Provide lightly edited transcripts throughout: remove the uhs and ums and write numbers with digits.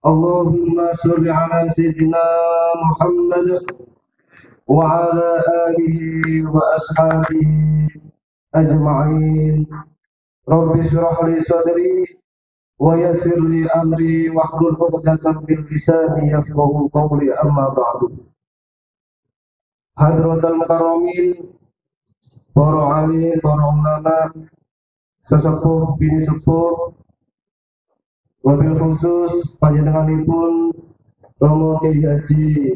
Allahumma sholli ala sayyidina Muhammad wa ala alihi wa ashabihi ajma'in. Rabbi shrah li sadri wa yassir li amri wahlul 'uqdatam min lisani yafqahu qawli, amma ba'du. Hadratul mukarramin, para alim, para ulama, sesepuh bini sepuh, wabil khusus panjenenganipun Romo Kyai Haji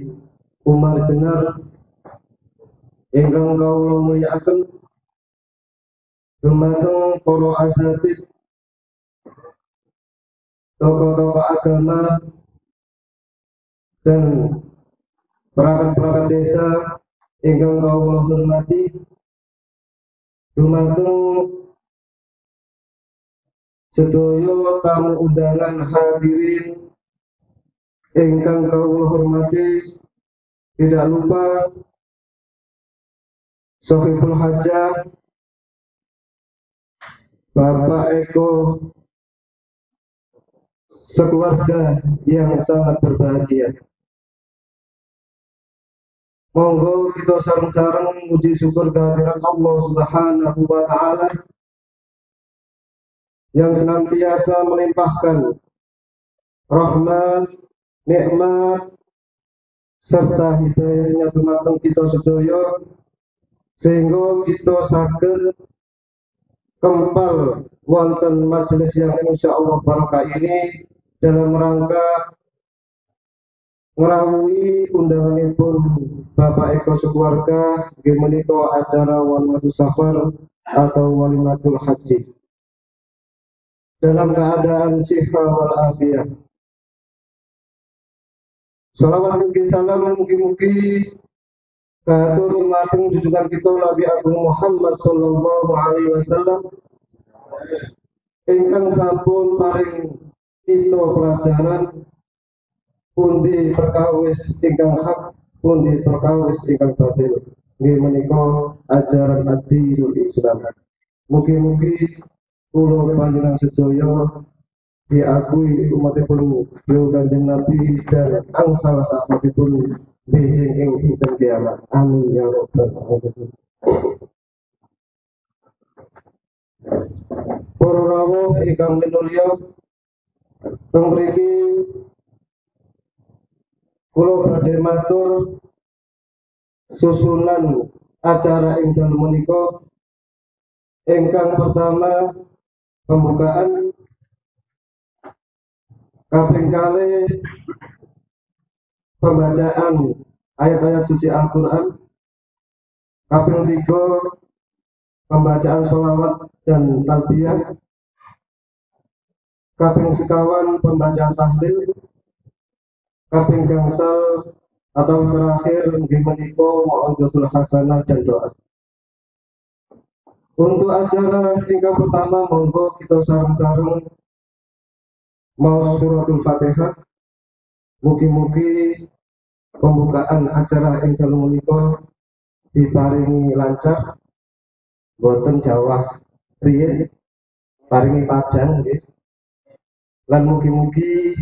Umar Jenar ingkang kawula mulyakaken, dumateng para asatidz, tokoh-tokoh agama dan perangkat-perangkat desa ingkang kawula hormati, dumateng sedaya tamu undangan hadirin ingkang kawula hormati, tidak lupa Sohibul Hajah Bapak Eko sekeluarga yang sangat berbahagia. Monggo kita sareng-sareng muji syukur kehadirat Allah Subhanahu wa Ta'ala yang senantiasa melimpahkan rahmat, nikmat serta hidayahnya dumateng kita sedaya, sehingga kita saged kempal wonten majelis yang insyaallah barokah ini dalam rangka ngrawuhi undanganipun Bapak Eko sekeluarga nggih menika acara walimatul safar atau walimatul haji dalam keadaan sihah wal afiyah. Salawat mugi salam mugi-mugi katur dumateng junjungan kita Nabi Agung Muhammad sallallahu alaihi wasallam ingkang sampun paring kita pelajaran pundi perkawis ingkang hak, pundi perkawis ingkang batil. Nggih menika ajaran ad-dinul Islam. Mugi-mugi kula panjenengan sedaya diakui umatipun beliau Kanjeng Nabi dan angsal sahabatipun bijing ing dinten kiamat. Amin ya rabbal alamin. Para rawuh ingkang minulya, teng mriki kula badhe matur susunan acara ing dalem menika. Ingkang pertama pembukaan, kaping kalih pembacaan ayat-ayat suci Al-Quran, kaping tiga pembacaan sholawat dan talbiyah, kaping sekawan pembacaan tahlil, kaping gangsal atau terakhir nggih menika mau'izatul hasanah dan doa. Untuk acara ingkang pertama, monggo kita sareng-sareng mau suratul Fatihah. Mugi-mugi pembukaan acara ingkang menika diparingi lancar, boten jawah riyin, paringi padang nggih. Lan mugi-mugi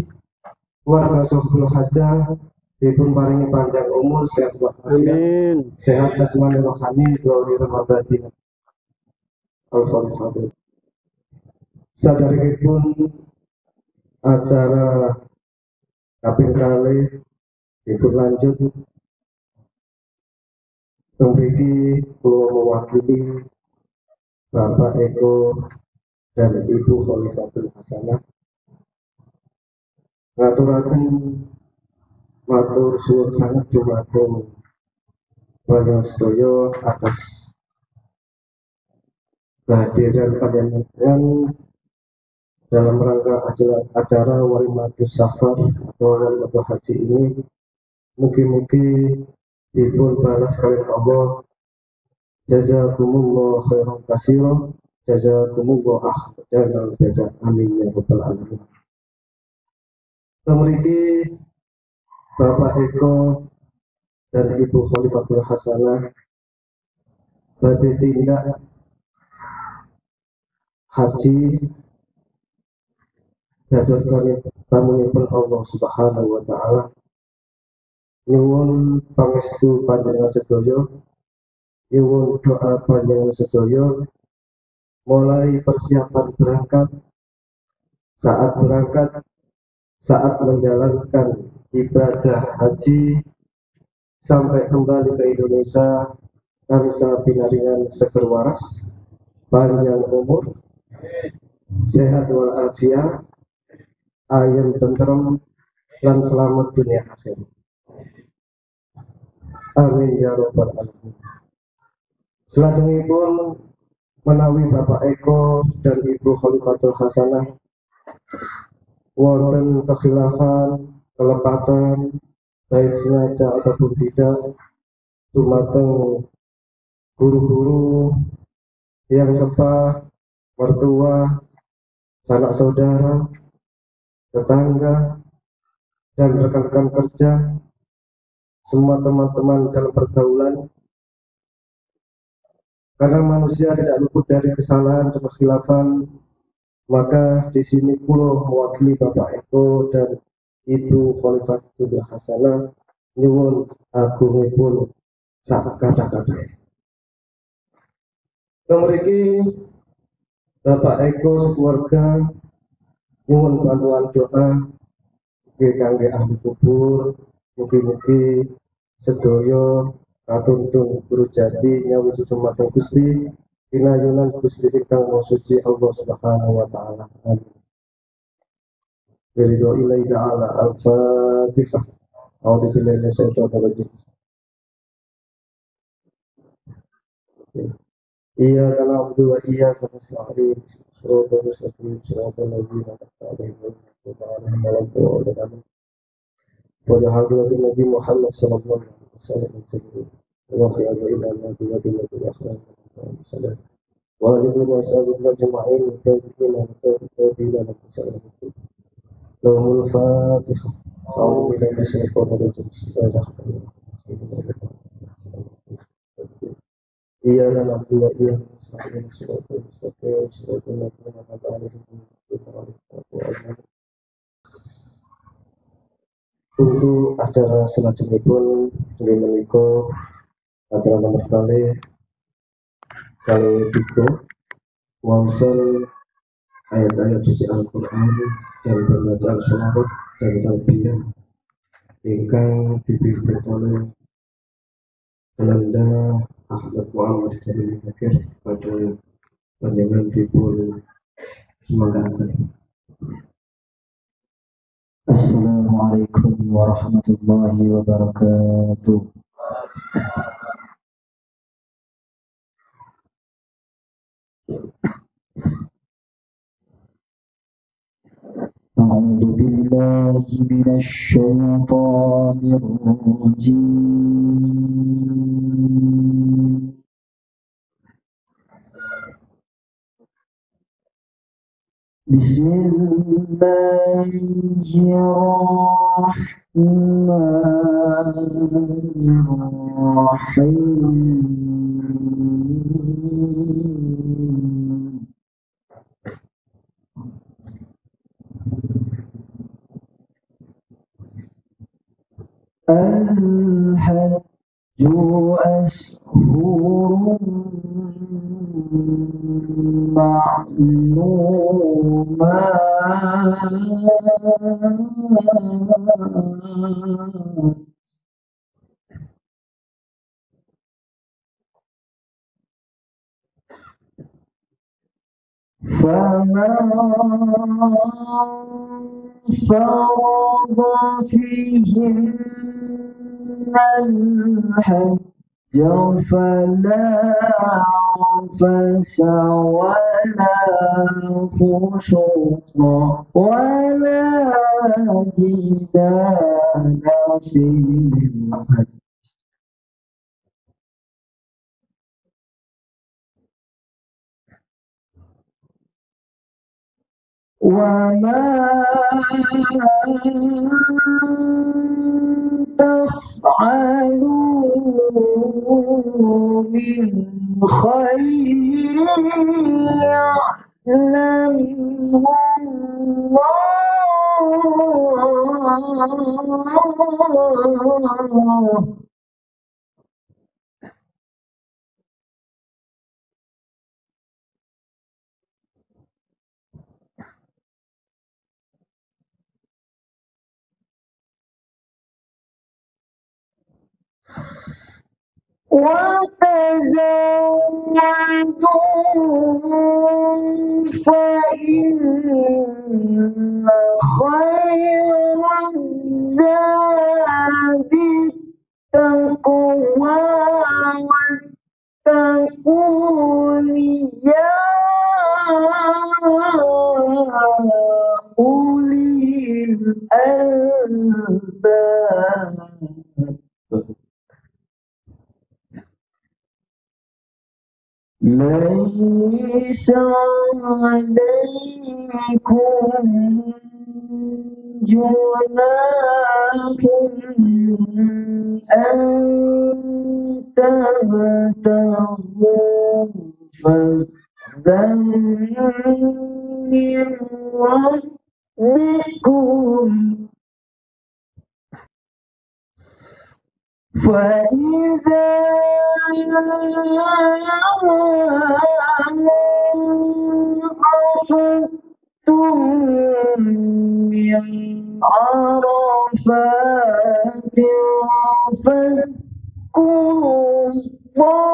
warga Sohibul Hajah dipun paringi panjang umur, sehat walafiat, sehat jasmani rohani, dhahir batin. Al-Fatihah. Saderengipun acara kaping kalih dipun lanjut, mriki kula mewakili Bapak Eko dan Ibu Khalifatul Hasanah ngaturaken matur suwun sanget dumateng panjenengan sedaya atas kehadiran panjenengan dalam rangka acara Walimatus Safar atau Walimatul Haji ini. Mugi-mugi dipun balas kalian Allah. Jazakumullah khairan katsiran, jazakumullah ahsanal jazaa. Amin ya rabbal alamin. Mriki Bapak Eko dan Ibu Khalifatul Hasanah badhe tindak haji dados tamunipun Allah Subhanahu wa taala. Nyuwun pangestu panjenengan sedaya, nyuwun doa panjenengan sedaya mulai persiapan berangkat, saat menjalankan ibadah haji sampai kembali ke Indonesia tanpa pinaringan seger waras, panjang umur, sehat walafiat, ayem tentrem dan selamat dunia akhirat. Amin ya rabbal alamin. Selajengipun menawi Bapak Eko dan Ibu Khalifatul Hasanah wonten kekhilafan, kelepatan, baik sengaja ataupun tidak, dumateng guru-guru yang sepah, mertua, sanak saudara, tetangga, dan rekan-rekan kerja, semua teman-teman dalam pergaulan. Karena manusia tidak luput dari kesalahan dan kekhilafan, maka di sini kula mewakili Bapak Eko dan Ibu Khalifatul Hasanah nyuwun agungipun sak kata-kata. Mriki Bapak Eko sekeluarga nyuwun bantuan doa kangge ahli kubur, mugi-mugi sedaya katuntun guru jadi nyawujud dumateng Gusti pinayunan Gusti ingkang Maha Suci Allah Subhanahu wa taala. Amin. Ridho ilahi ta'ala al-Fatihah. A'udzu billahi minasyaitonir rajim. Iyyaka na'budu wa iyyaka nasta'in. Shiratal mustaqim, shiratal ladzina an'amta 'alaihim ghairil maghdubi 'alaihim wala hadirin. Nabi Muhammad sallallahu alaihi wasallam wa khiyadu ila nabi wa sallam wa alihi wa sahbihi ajma'in tabi'ina wa tabi'ina lahumul Fatihah. A'udzu billahi minasyaitonir rajim. Bismillahirrahmanirrahim. Iyyaka na'budu wa iyyaka nasta'in. Shiratal mustaqim, shiratal ladzina an'amta 'alaihim ghairil maghdubi 'alaihim. Untuk acara selanjutnya inggih menika acara nomor kali 3 wonten ayat-ayat suci Al-Qur'an dan pembacaan sholawat dan talbiyah ingkang dipimpin oleh Ananda Ahmad Muhammad dari Bakir pada panjenengan dipun semanggaken. Assalamualaikum warahmatullahi wabarakatuh. A'udzu billahi minasy syaithanir rajim. Bismillahirrahmanirrahim. Al-hajju ashhurun ma'lumat. فمن فرض فيهن الحج فلا عرفس ولا فسوق ولا جدال في الحج. وما تفعلوا من خير يعلمه الله وتزودوا فإن خير الزاد التقوى واتقون يا أولي الألباب. ليس عليكم جناح أن تبتغوا فضلا من ربكم فإذا أفضتم من عرفات فاذكروا الله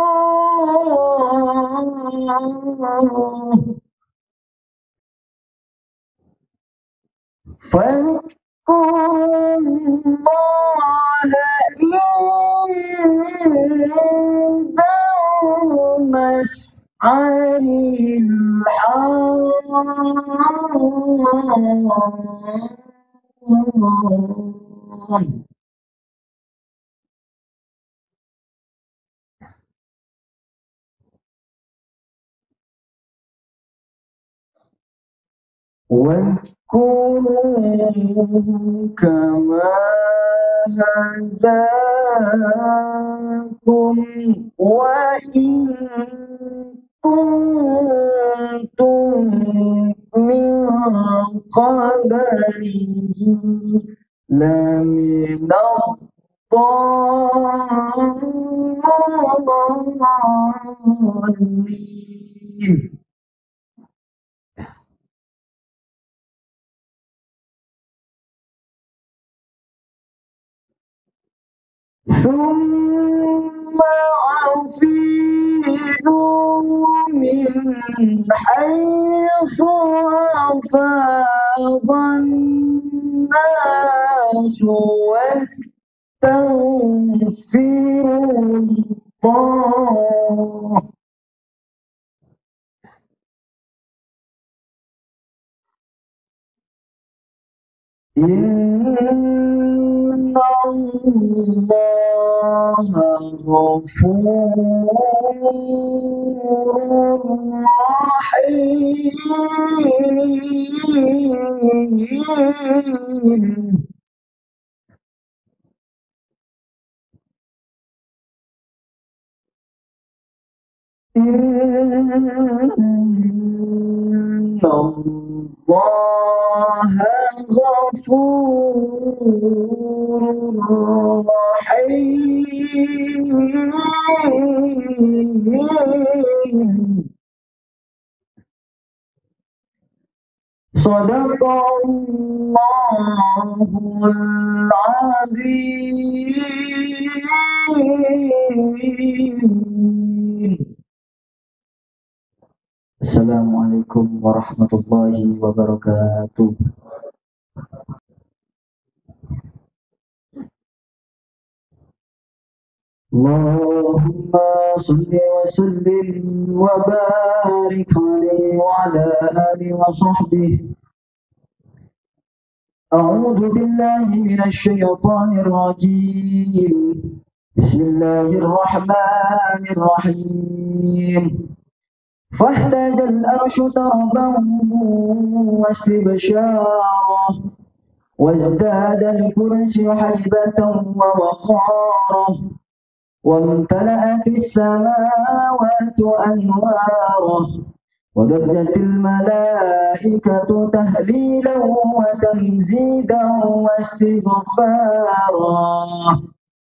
فاذكروا الله عند المشعر الحرام واذكروه كما هداكم وإن كنتم من قبله لمن الضالين. ثم أفيدوا من حيث أفاض الناس واستغفروا الله إن الله غفور رحيم. إن الله غفور رحيم. صدق الله العظيم. Assalamualaikum warahmatullahi wabarakatuh. Allahumma salli wa sallim wa barik alaihi wa ala alihi wa sahbihi. A'udzu billahi minasy syaithanir rajim. Bismillahirrahmanirrahim. فاهتز الأرش تربا واستبشارا وازداد الكرسي هيبة ووقارا وامتلأت السماوات أنوارا وضجت الملائكة تهليلا وتمجيدا واستغفارا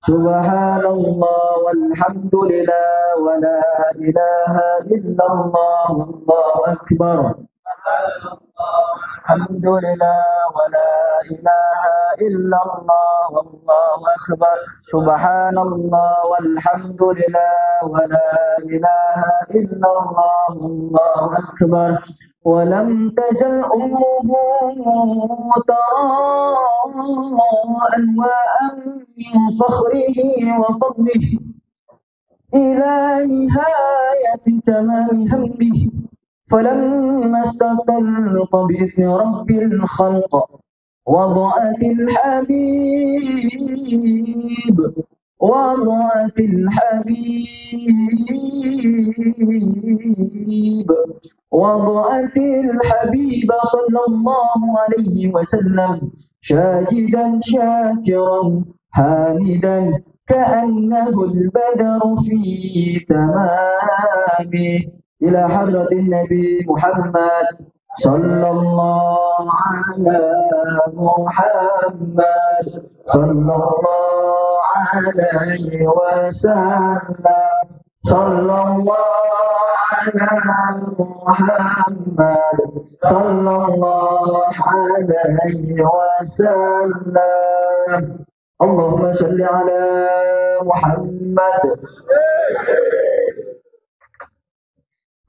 سبحان الله والحمد لله ولا إله إلا الله والله أكبر. الحمد لله ولا إله إلا الله والله أكبر. سبحان الله والحمد لله ولا إله إلا الله والله أكبر. ولم تزل أمه ترى أنواء من فخره وفضله إلى نهاية تمام همه فلما استطلق بإذن رب الخلق وضعت الحبيب صلى الله عليه وسلم شاجدا شاكرا حامدا كأنه البدر في تمامه إلى حضرة النبي محمد صلى الله على محمد صلى الله عليه وسلم صلى الله على محمد صلى الله عليه وسلم. اللهم صل على محمد.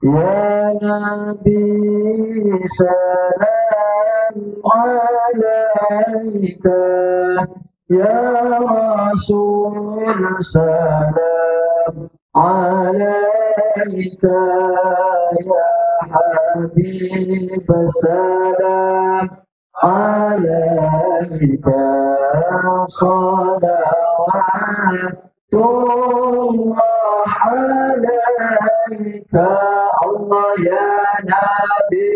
يا نبي سلام عليك يا رسول سلام عليك يا حبيب سلام عليك صلوات الله عليك الله يا نبي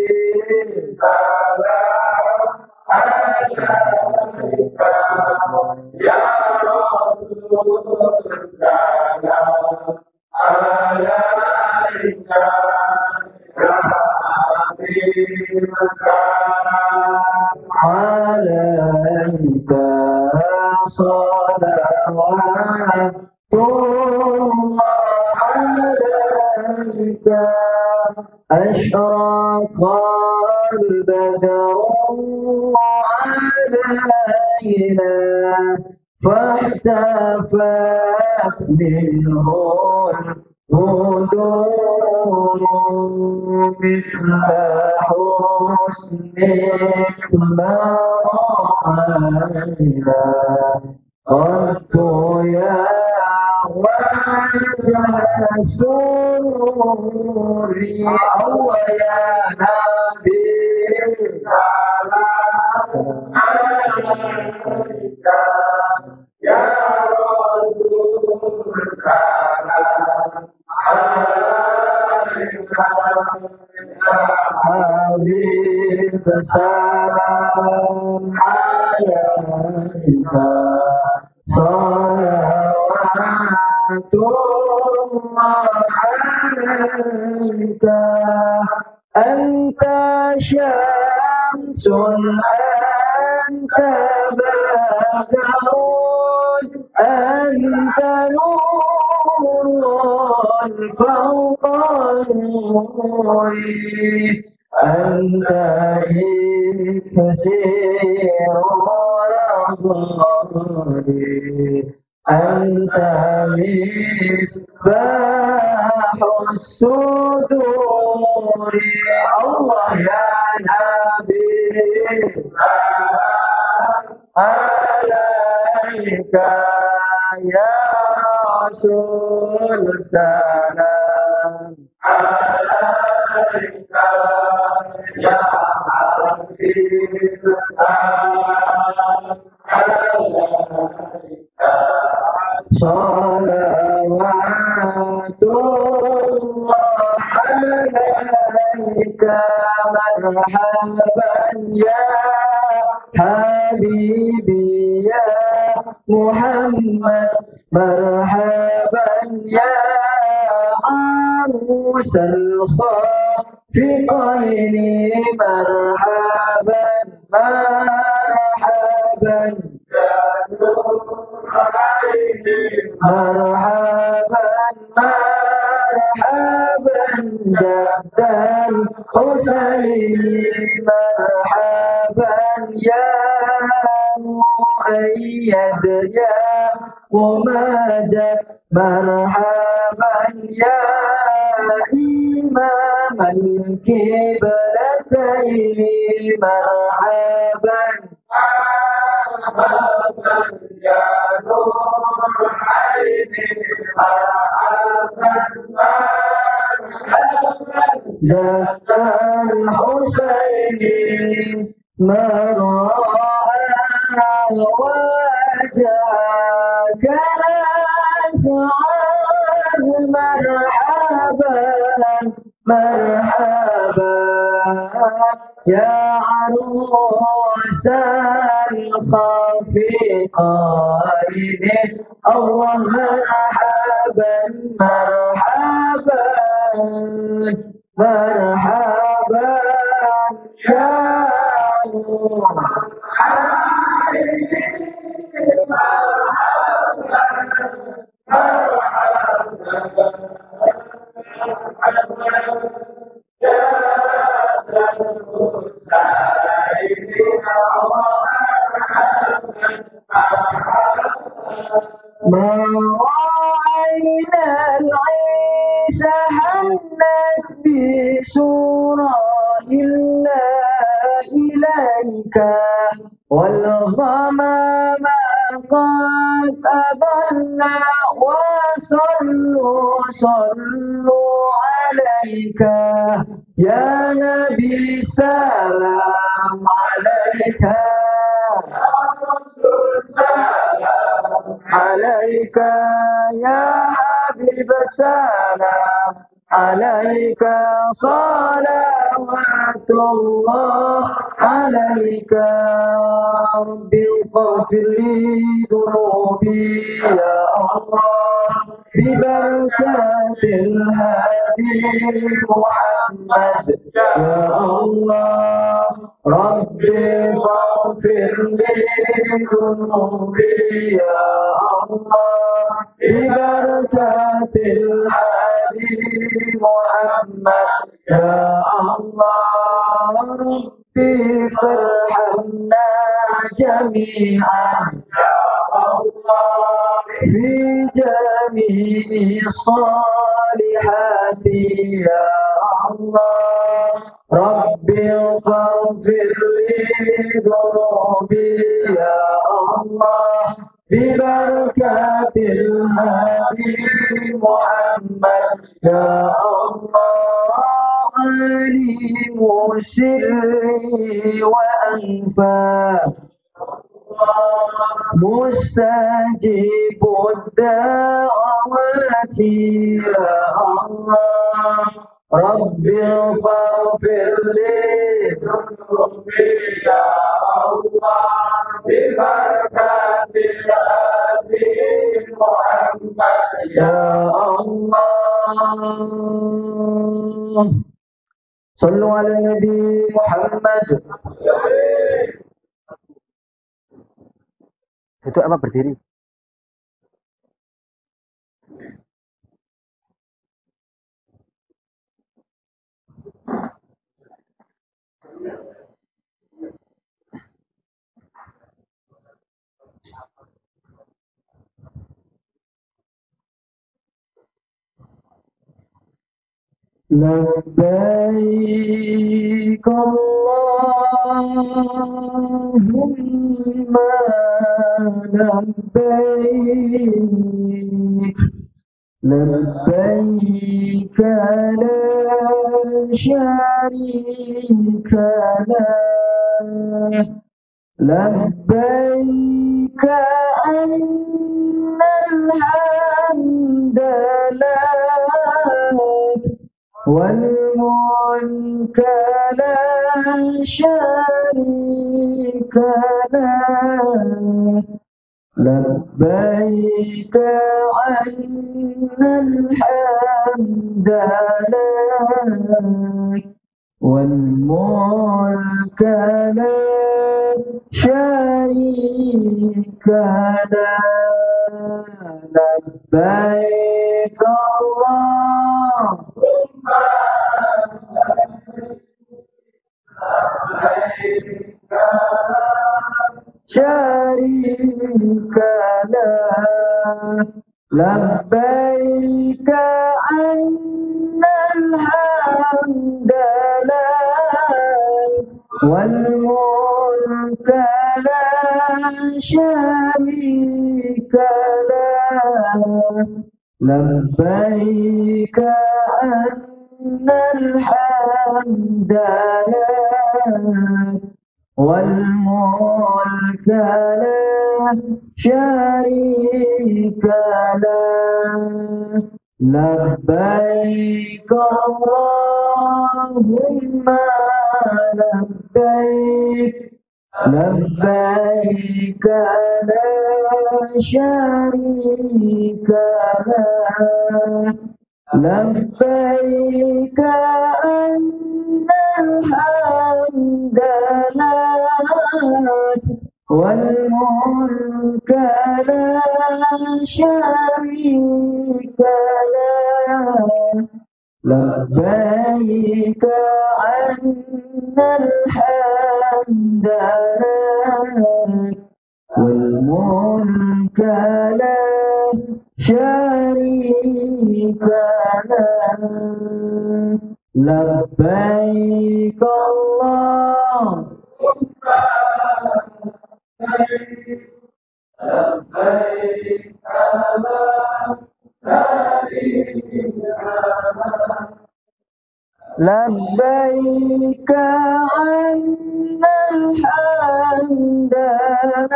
سلام عليك يا رسول سلام عليك يا حبيب سلام عليك صلوات الله عليك. أشرق البدر علينا فاحتفت منه البدور مثل حسنك ما رأينا قد يا وجه سروري الله يا نبي سلام عليك يا رسول سلام عليك يا حبيب سلام عليك صلوات الله عليك. أنت شمس أنت بدر أنت نور فوق نوري أنت إكسير ونظري أنت مصباح الصدور الله يا نبي عليك يا رسول سلام عليك يا حبيب سلام عليك صلوات الله عليك مرحبا يا حبيبي يا محمد مرحبا يا عروس الخافقين مرحبا مرحبا مرحبا مرحبا جد الحسين مرحبا يا مؤيد يا مماجد مرحبا يا إمام القبلتين مرحبا مرحبا يا نور العين مرحبا مرحبا جد الحسين ما رأى وجهك أسعد مرحبا مرحبا يا عروس الخافقين الله مرحبا مرحبا مرحبا يا نور ما رأينا العيسى هنت بسورة إلا إليك والغمام قد أضلنا وصلوا صلوا عليك يا نبي سلام عليك عليك يا حبيب السلام عليك صلوات الله عليك ربي فاغفر لي ذنوبي يا الله ببركات الهادي محمد يا الله ربي فاغفر لي ذنوبي يا الله ببركات الهادي محمد يا الله ربي فارحمنا جميعا في جميع الصالحات يا الله ربي فاغفر لي ذنوبي يا الله ببركات الهادي محمد يا الله عليم سري وأنفى مستجيب الدعوات يا الله ربي فاغفر لي ذنوبي يا الله ببركات الهادي محمد يا الله صلوا على النبي محمد. Itu apa berdiri? لبيك اللهم لبيك لبيك لا شريك لك لبيك أن الحمد لك والملك لا شريك لك لبيك أن الحمد لك والملك لا شريك لك لبيك اللهم شريك له لبيك أن الحمد لك والملك لا شريك له لبيك أن الحمد لك والملك لا شريك له لبيك اللهم لبيك لبيك لا شريك له لبيك أن الحمد لك والملك لا شريك له لبيك أن الحمد لك والملك لا شريك له لبيك اللهم لبيك لبيك أن الحمد لك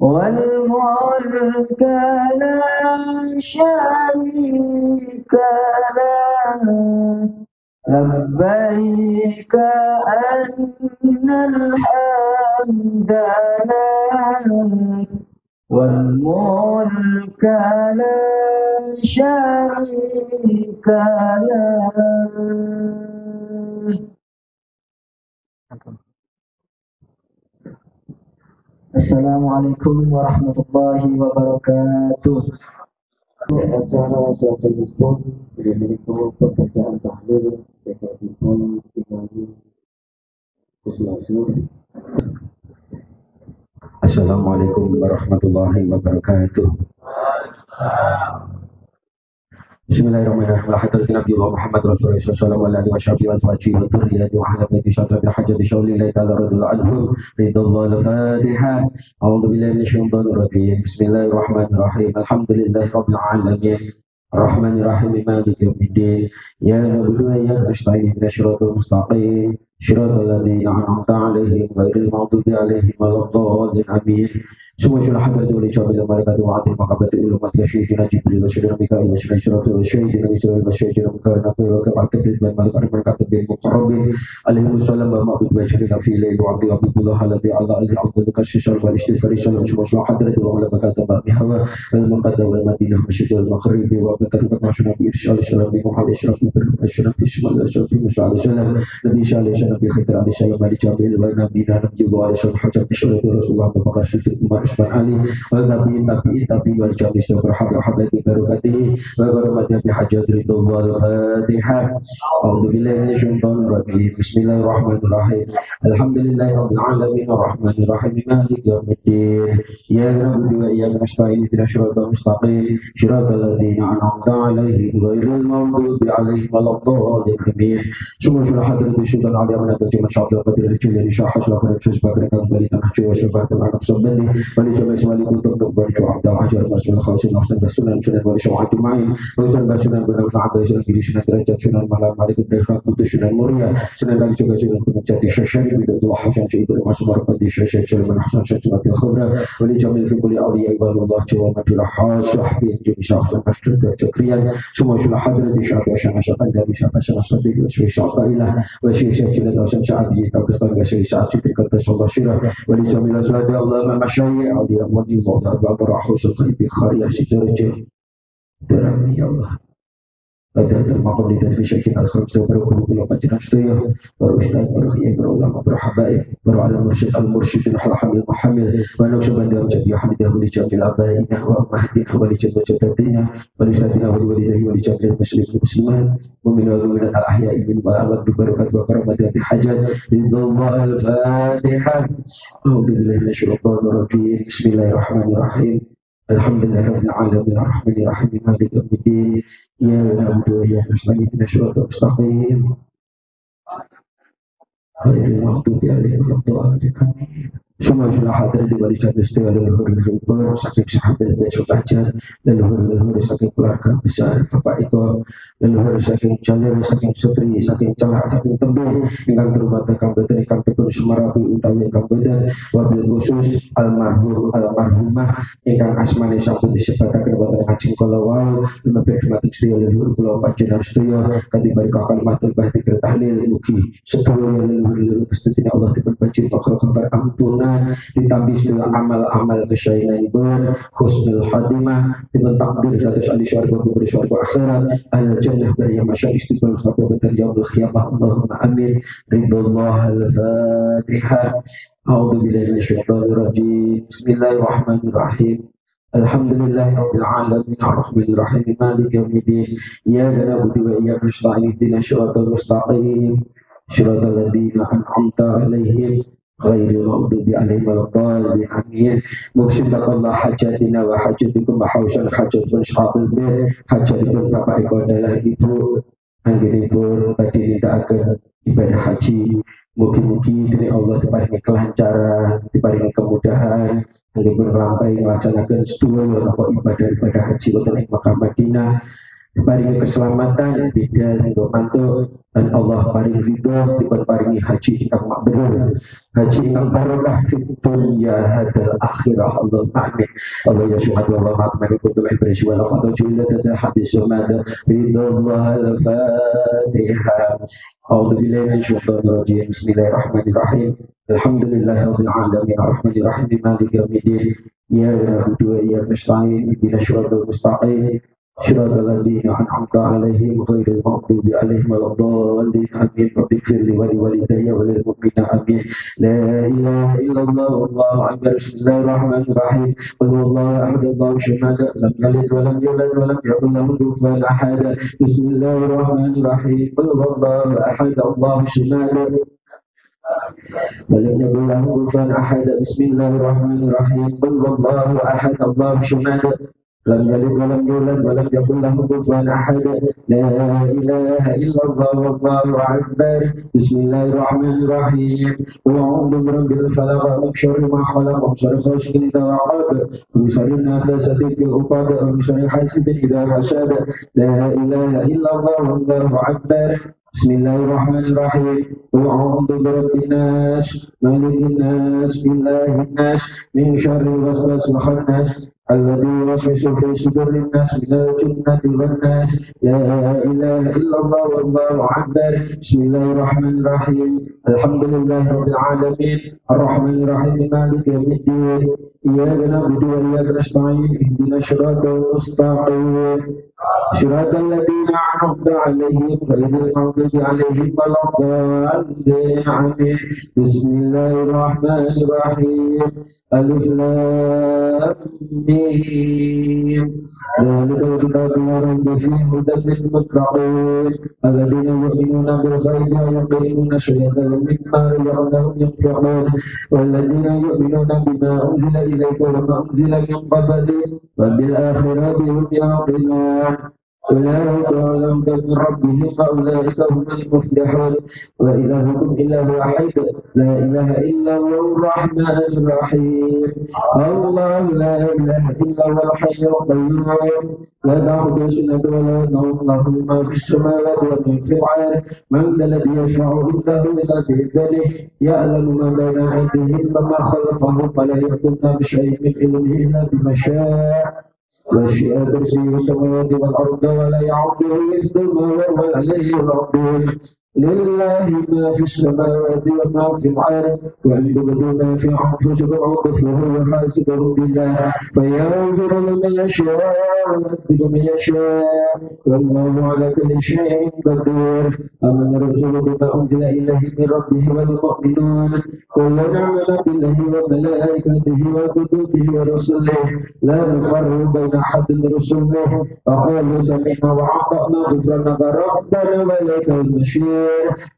والملك لا شريك له لبيك أن الحمد لك والملك لا شريك له. Assalamualaikum warahmatullahi wabarakatuh. Acara selanjutnya yaitu pembacaan tahlil PKIPON Imani Kusmasur. Assalamualaikum warahmatullahi wabarakatuh. Bismillahirrahmanirrahim. Hadratin Nabiullah Muhammad Rasulullah sallallahu alaihi wasallam wa ashabihi wa dzurriyyati wa ahli baiti syatra bil hajati syaulillahi ta'ala radhiyallahu anhu ridallahu al-Fatihah. A'udzu billahi minasyaitonir rajim. Bismillahirrahmanirrahim. Alhamdulillahirabbil alamin. Ar-Rahmanir Rahim Maliki Yaumiddin. Ya na'budu wa iyyaka nasta'in ihdinas siratal mustaqim. Siratal ladzina an'amta 'alaihim ghairil maghdubi 'alaihim waladdallin. Amin. Semua syurah hadratu wa syahidul malaikatu wa atil maqabati ulumat ya syayyidina Jibril wa syayyidina Mikail wa syayyidina Syai'idina Israil wa syayyidina Mukarrabin wa kab'atabid wa malik ar-markatab bil muqarrabin alaihi wassalam wa ma'bud wa syarika fi layl wa 'abdi abdullah alladhi ala al-'abd kashishal wal istighfar syallallahu syukur hadratu wa ulama ba bihawa wal munqadda wal madinah masjidil maghribi wa batarbat masyana bi irsyal syarab bi muhal isyraf bi isyraf ismal syarab bi musyal syarab nabi syallallahu Nabi Khidir Ali Syekh Mali Jabil wa Nabi Nabi wa Syekh Hajar Syekh Rasulullah Bapak Syekh Umar Usman Ali wa Nabi Nabi wal Jabil Syekh Habibi Barokati wa Barokati bi hajat ridwan Fatihah. A'udzu billahi minasyaitonir rajim. Bismillahirrahmanirrahim. Alhamdulillahirabbil alamin arrahmanir rahim maliki yaumiddin. Ya Rabbi wa iyyaka nasta'in ihdinas siratal mustaqim siratal ladzina an'amta 'alaihim ghairil maghdubi 'alaihim waladdallin. Semua sudah hadir di Sultan Ali Amanat Terjemah Syabda Qadir Al-Jilani Syahas Lakar Susbah Kerekan Bali Tanah Jawa Syabah Tanah Anak Sabani Wali Jawa Ismali Kutuk Berju Abdal Hajar Masul Khawsin Ahsan Basunan Sunan Wali Syawat Jumain Sunan Basunan Benar Sahabat Sunan Giri Sunan Derajat Sunan Malam Malik Ibrahim Kutus Sunan Muria Sunan Bali Juga Sunan Penjati Syashari Bidatul Hasan Syaitul Masum Barakati Syashari Syaitul Hasan Syaitul Khubra Wali Jamil Fikuli Awliya Ibalullah Jawa Madura Hasah Binjuni Syahsan Pastur Terjakrian. Semua sudah hadir di Syabda Syahas Dari Syabda Syahas Sadi Syailah Wasyih Syailah Dosan Sya'abdi Pakistan Wasyih Sya'abdi Kata Sallah Syirah Wali Jamilah Salati Allah Masyayih Awliya Mudi Allah Babarahu Sulqaibi Khariyah Sijarjah Terami Ya Allah pada termakom di dalam syaitan al-khamsa berukul-ukul pacaran setia baru ustaz, baru khiyah, baru ulama, baru habaib baru al-mursyid, al-mursyidin hal-hamil, mahamil wa nuksubandah menjadi hamidah wali jamil abainah wa mahdinah wali jamil jatatinah wali ustadinah wali walidahi wali jamil muslimat mu'min wa mu'minat al-ahya ibn wal-alat bibarakat wa karamadati hajat ridullah al-fatihah. A'udhu billahi minasyaitonir rajim. Bismillahirrahmanirrahim. Alhamdulillahirabbil alamin arrahmanir rahim maliki yaumiddin. Ya na'budu wa iyyaka nasta'in ihdinas siratal mustaqim ghairil maghdubi 'alaihim waladdallin. Semua sudah hadir di barisan istiwa leluhur-leluhur saking sahabat besok ajar leluhur-leluhur saking keluarga besar Bapak itu leluhur saking jalir saking setri saking celak saking tembung ingkang terhormat kang boten ingkang tepun Semarabi utawi ingkang boten wabil khusus almarhumah ingkang asmane sampun disebataken wonten ajeng kala wau lumeber dumateng sedaya leluhur kula panjenengan sedaya kanthi barokah kalimatul bahti tahlil mugi sedaya leluhur-leluhur Gusti Allah dipun bajin makhluk ampuna ditambah segala amal-amal kesyainan pun khusnul khatimah dengan takdir datus ahli syarga kubur syarga akhirat al-jannah beri masyarakat istiqbal sampai betul yaumul qiyamah Allahumma amin ridullah al-fatihah. A'udzu billahi minasyaitonir rajim. Bismillahirrahmanirrahim. Alhamdulillahirabbil alamin arrahmanir rahim maliki yaumiddin. Iyyaka na'budu wa iyyaka nasta'in ihdinas siratal mustaqim siratal ladzina an'amta 'alaihim ghairil maghdubi 'alaihim waladdallin. Amin. Muqsidakallah hajatina wa hajatikum wa hausan hajatun sahabil bir hajatipun Bapak Eko adalah Ibu anggenipun badhe nindakaken ibadah haji. Mugi-mugi dening Allah diparingi kelancaran, diparingi kemudahan anggenipun nglampahi nglaksanakaken sedaya napa ibadah haji wonten ing Makkah Madinah. Diparingi keselamatan beda singgo mantuk dan Allah paring ridho dipun paringi haji ingkang mabrur haji ingkang barokah fid dunya hadal akhirah Allahumma amin. Allah ya syuhadu wa ma'akmanu kuntum ibrisi wa laqad jula dada hadis sumada ridullah al-fatihah. A'udzu billahi minasyaitonir rajim. Bismillahirrahmanirrahim. Alhamdulillahirabbil alamin arrahmanir rahim maliki yaumiddin. Ya na'budu wa iyyaka nasta'in ihdinas siratal mustaqim siratal ladzina an'amta 'alaihim ghairil maghdubi 'alaihim waladdallin. Amin. Waghfir li wa liwalidayya wa lil mu'minina amin. La ilaha illallah wallahu akbar. Bismillahirrahmanirrahim. Qul huwallahu ahad Allahu samad lam yalid wa lam yulad wa lam yakul lahu kufuwan ahad. Bismillahirrahmanirrahim. Qul huwallahu ahad Allahu samad ولم يكن له كفوا أحد. بسم الله الرحمن الرحيم. قل والله أحد الله الصمد لم يلد ولم يولد ولم يكن له كفوا أحد. لا إله إلا الله والله أكبر. بسم الله الرحمن الرحيم. قل أعوذ برب الفلق من شر ما خلق ومن شر غاسق إذا وقب ومن شر النفاثات في العقد ومن شر حاسد إذا حسد. لا إله إلا الله والله أكبر. Bismillahirrahmanirrahim. A'udzu birabbin nas, malikin nas, ilahin nas, min syarril waswasil khannas, الذي يوسوس في صدور الناس من الجنة والناس لا إله إلا الله والله أكبر بسم الله الرحمن الرحيم الحمد لله رب العالمين الرحمن الرحيم مالك يوم الدين إياك نعبد وإياك نستعين اهدنا الصراط المستقيم صراط الذين أنعمت عليهم غير المغضوب عليهم ولا الضالين آمين بسم الله الرحمن الرحيم ألف لام ميم ذلك الكتاب لا ريب فيه هدى للمتقين الذين يؤمنون بالغيب ويقيمون الصلاة ومما رزقناهم ينفقون والذين يؤمنون بما أنزل إليك وما أنزل من قبلك وبالآخرة هم يوقنون أولئك على هدى من ربهم وأولئك هم المفلحون وإلهكم إله واحد لا إله إلا هو الرحمن الرحيم الله لا إله إلا هو الحي القيوم لا تأخذه سنة ولا نوم له ما في السماوات وما في الأرض من ذا الذي يشفع عنده إلا بإذنه يعلم ما بين أيديهم وما خلفهم ولا يحيطون بشيء من علمه إلا بما شاء وسع كرسيه السماوات والأرض ولا يعوده حفظهما وهو العلي العظيم لله ما في السماوات وما في الأرض وإن تبدوا ما في أنفسكم أو تخفوه يحاسبكم بالله فيغفر لمن يشاء ويعذب من يشاء والله على كل شيء قدير آمن الرسول بما أنزل إليه من ربه والمؤمنون كلنا آمن بالله وملائكته وكتبه ورسله لا نفرق بين أحد من رسله فقالوا سمعنا وأطعنا غفرانك ربنا وإليك المصير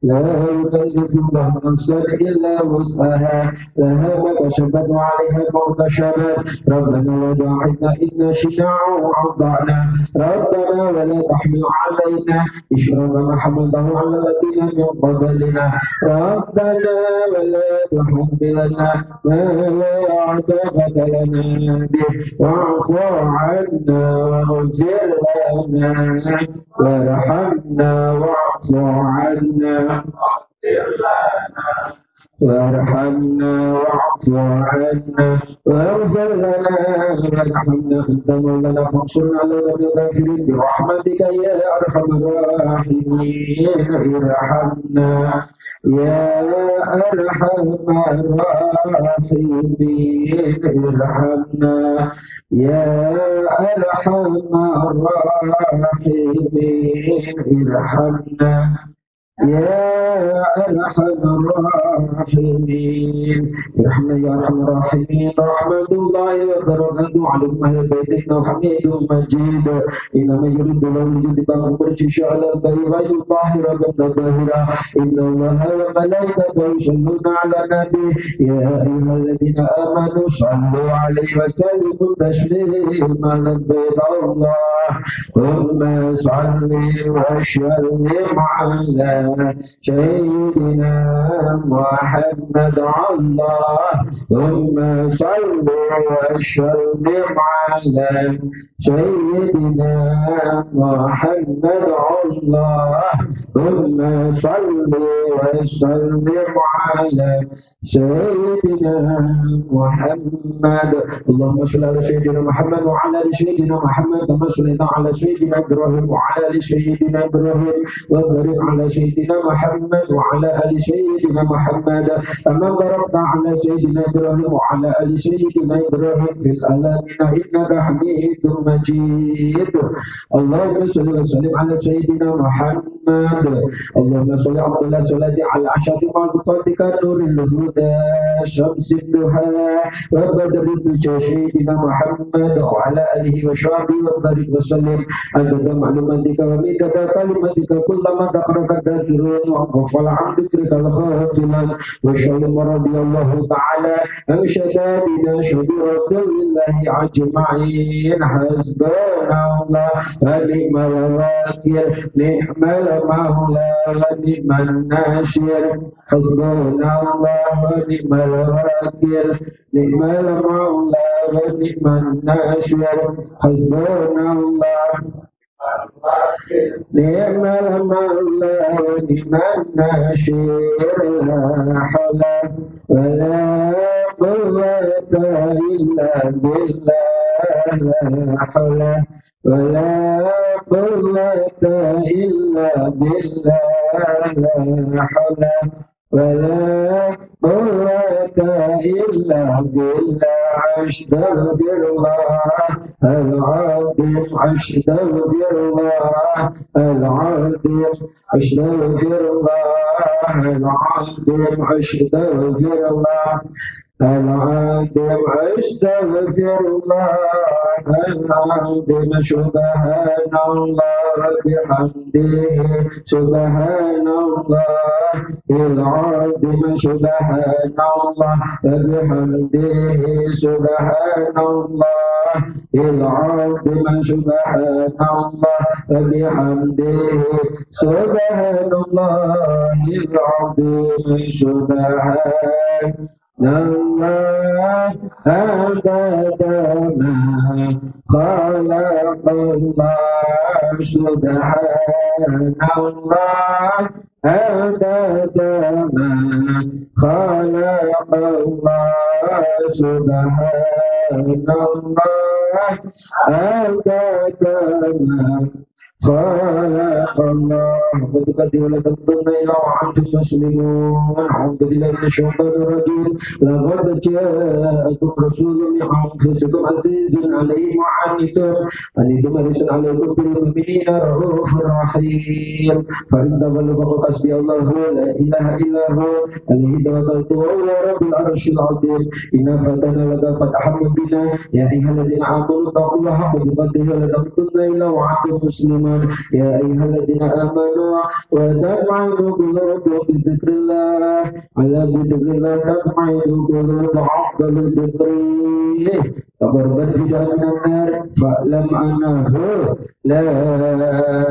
لا يكلف الله نفسا إلا وسعها لها ما كسبت وعليها ما اكتسبت ربنا لا تؤاخذنا إن نسينا أو أخطأنا ربنا ولا تحمل علينا إصرا كما حملته على الذين من قبلنا ربنا ولا تحملنا ما لا طاقة لنا به واعف عنا واغفر لنا وارحمنا واعف عنا وارحمنا واعف عنا واغفر لنا وارحمنا أنت مولانا فانصرنا على القوم الكافرين برحمتك يا أرحم الراحمين ارحمنا يا أرحم الراحمين ارحمنا يا أرحم الراحمين ارحمنا يا أرحم الراحمين ارحمنا يا أرحم الراحمين رحمة الله وبركاته عليكم أهل بيتنا حميد مجيد إنما يريد الله ليذهب الرجس على البيت ويطهركم تطهيرا إن الله وملائكته يصلون على النبي يا أيها الذين آمنوا صلوا عليه وسلموا تسليما لبيك الله ثم صل وسلم على سيدنا محمد الله ثم صل وسلم على سيدنا محمد الله ثم صل وسلم على سيدنا محمد اللهم صل على سيدنا محمد وعلى ال سيدنا محمد كما صليت على سيدنا ابراهيم وعلى ال سيدنا ابراهيم وبارك على سيدنا محمد وعلى ال سيدنا محمد كما باركت على سيدنا ابراهيم وعلى ال سيدنا ابراهيم في العالمين انك حميد مجيد اللهم صل وسلم على سيدنا محمد اللهم صل على صلاة على عشرة معلوماتك نور الهدى شمس الضحى وبدر الدجى سيدنا محمد وعلى آله وصحبه وبارك وسلم عدد معلوماتك ومدد كلماتك كلما ذكرك الذاكرون وغفل عن ذكرك الغافلون وسلم رضي الله تعالى عن شبابنا شهد رسول الله أجمعين حسبنا الله ونعم الوكيل نعم المولى ونعم الناصر حسبنا الله ونعم الوكيل نعم المولى ونعم الناصر حسبنا الله نعم المولى ونعم الناصر لا حول ولا قوة إلا بالله لا حول ولا قوة إلا بالله لا حول ولا قوة إلا بالله أستغفر الله العظيم أستغفر الله العظيم أستغفر الله العظيم أستغفر الله العظيم أستغفر الله العظيم سبحان الله بحمده سبحان الله العظيم سبحان الله بحمده سبحان الله العظيم سبحان الله بحمده سبحان الله العظيم سبحان الله عدد ما خلق الله سبحان الله عدد ما خلق الله سبحان الله عدد ما خلق الله وتقدم لتمضن إلى وأنتم مسلمون أعوذ بالله من الشيطان الرجيم لقد جاءكم رسول من أنفسكم عزيز عليه ما عنتم حريص عليكم بالمؤمنين رؤوف رحيم فإن تولوا فقل حسبي الله لا إله إلا هو عليه توكلت وهو رب العرش العظيم إنا فتحنا لك فتحا مبينا يا أيها الذين آمنوا اتقوا الله حق تقاته ولا تموتن إلا وأنتم مسلمون يا أيها الذين آمنوا وتطمئن قلوبكم بذكر الله على بذكر الله تطمئن قلوب أفضل الذكر تقربت في جهنم النار فاعلم أنه لا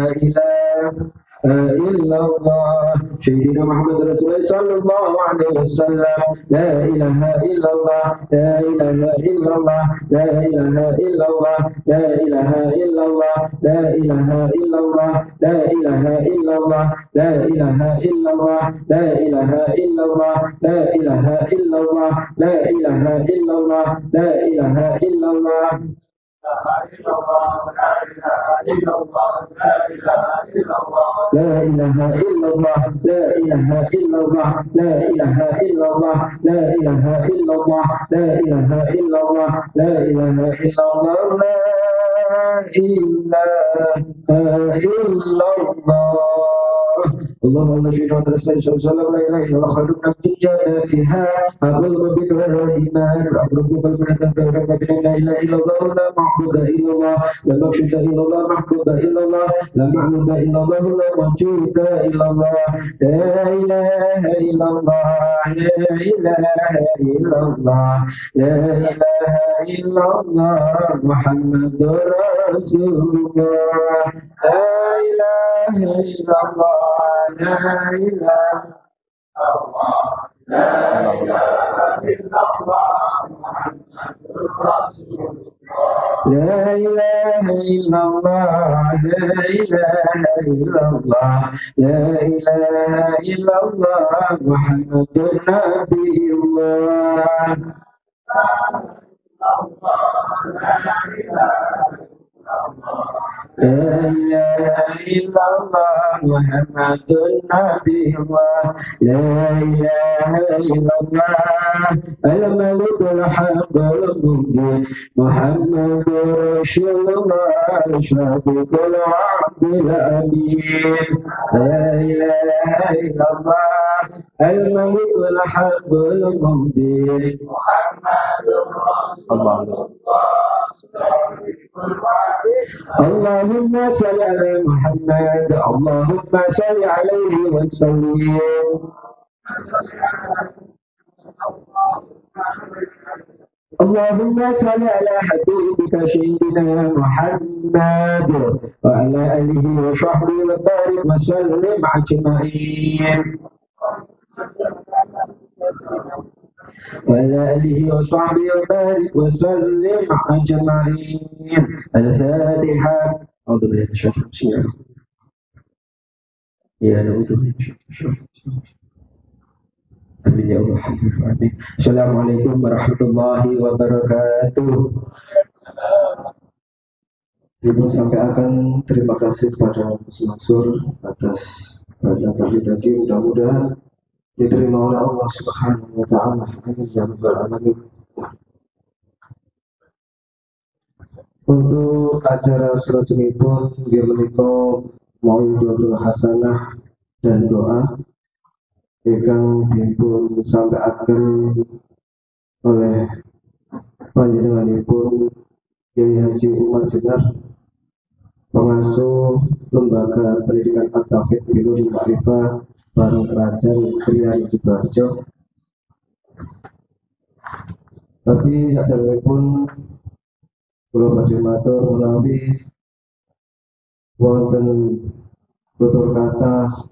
إله إلا الله سيدنا محمد رسول الله صلى الله عليه وسلم لا إله إلا الله لا إله إلا الله لا إله إلا الله لا إله إلا الله لا إله إلا الله لا إله إلا الله لا إله إلا الله لا إله إلا الله لا إله إلا الله لا إله إلا الله لا إله إلا الله لا إله إلا الله لا إله إلا الله لا إله إلا الله لا إله إلا الله لا إله إلا الله لا إله إلا الله لا إله إلا الله اللهم صل على رسول الله صلى الله عليه وسلم لا اله الا الله خير من الدنيا ما فيها اقول بك الايمان ابرك بالمنه لا اله الا الله لا معبود الا الله لا مقصود الا الله محبوب الا الله لا معلوم الا الله لا موجود الا الله لا اله الا الله لا اله الا الله لا اله الا الله محمد رسول الله لا اله الا الله لا إله لا إله إلا الله محمد رسول الله لا إله إلا الله لا إله إلا الله لا إله إلا الله محمد نبي الله لا إله إلا الله محمد نبي الله لا إله إلا الله الملك الحق المبين محمد رسول الله شفيق العبد الأمين لا إله إلا الله الملك الحق المبين محمد رسول الله اللهم صل على محمد اللهم صل عليه وسلم اللهم صل على حبيبك سيدنا محمد وعلى آله وصحبه وبارك وسلم أجمعين وعلى آله وصحبه وبارك وسلم أجمعين الفاتحة أعوذ بالله من الشيطان الرجيم يا نعوذ بالله من الشيطان الرجيم آمين يا الله. السلام عليكم ورحمة الله وبركاته. Ibu sampaikan terima kasih kepada Gus Mansur atas bacaan tadi. Mudah-mudahan diterima oleh Allah Subhanahu wa taala. Amin ya rabbal alamin. Untuk acara selanjutnya dia menika Mauidul Hasanah dan doa ingkang dipun sampaikan oleh panjenenganipun Kyai Haji Umar Jenar, pengasuh Lembaga Pendidikan At-Tauhid Binuri Ma'rifah Bareng Kerajaan Krian Sidoarjo. Tapi saderengipun kula badhe matur menawi wonten tutur kata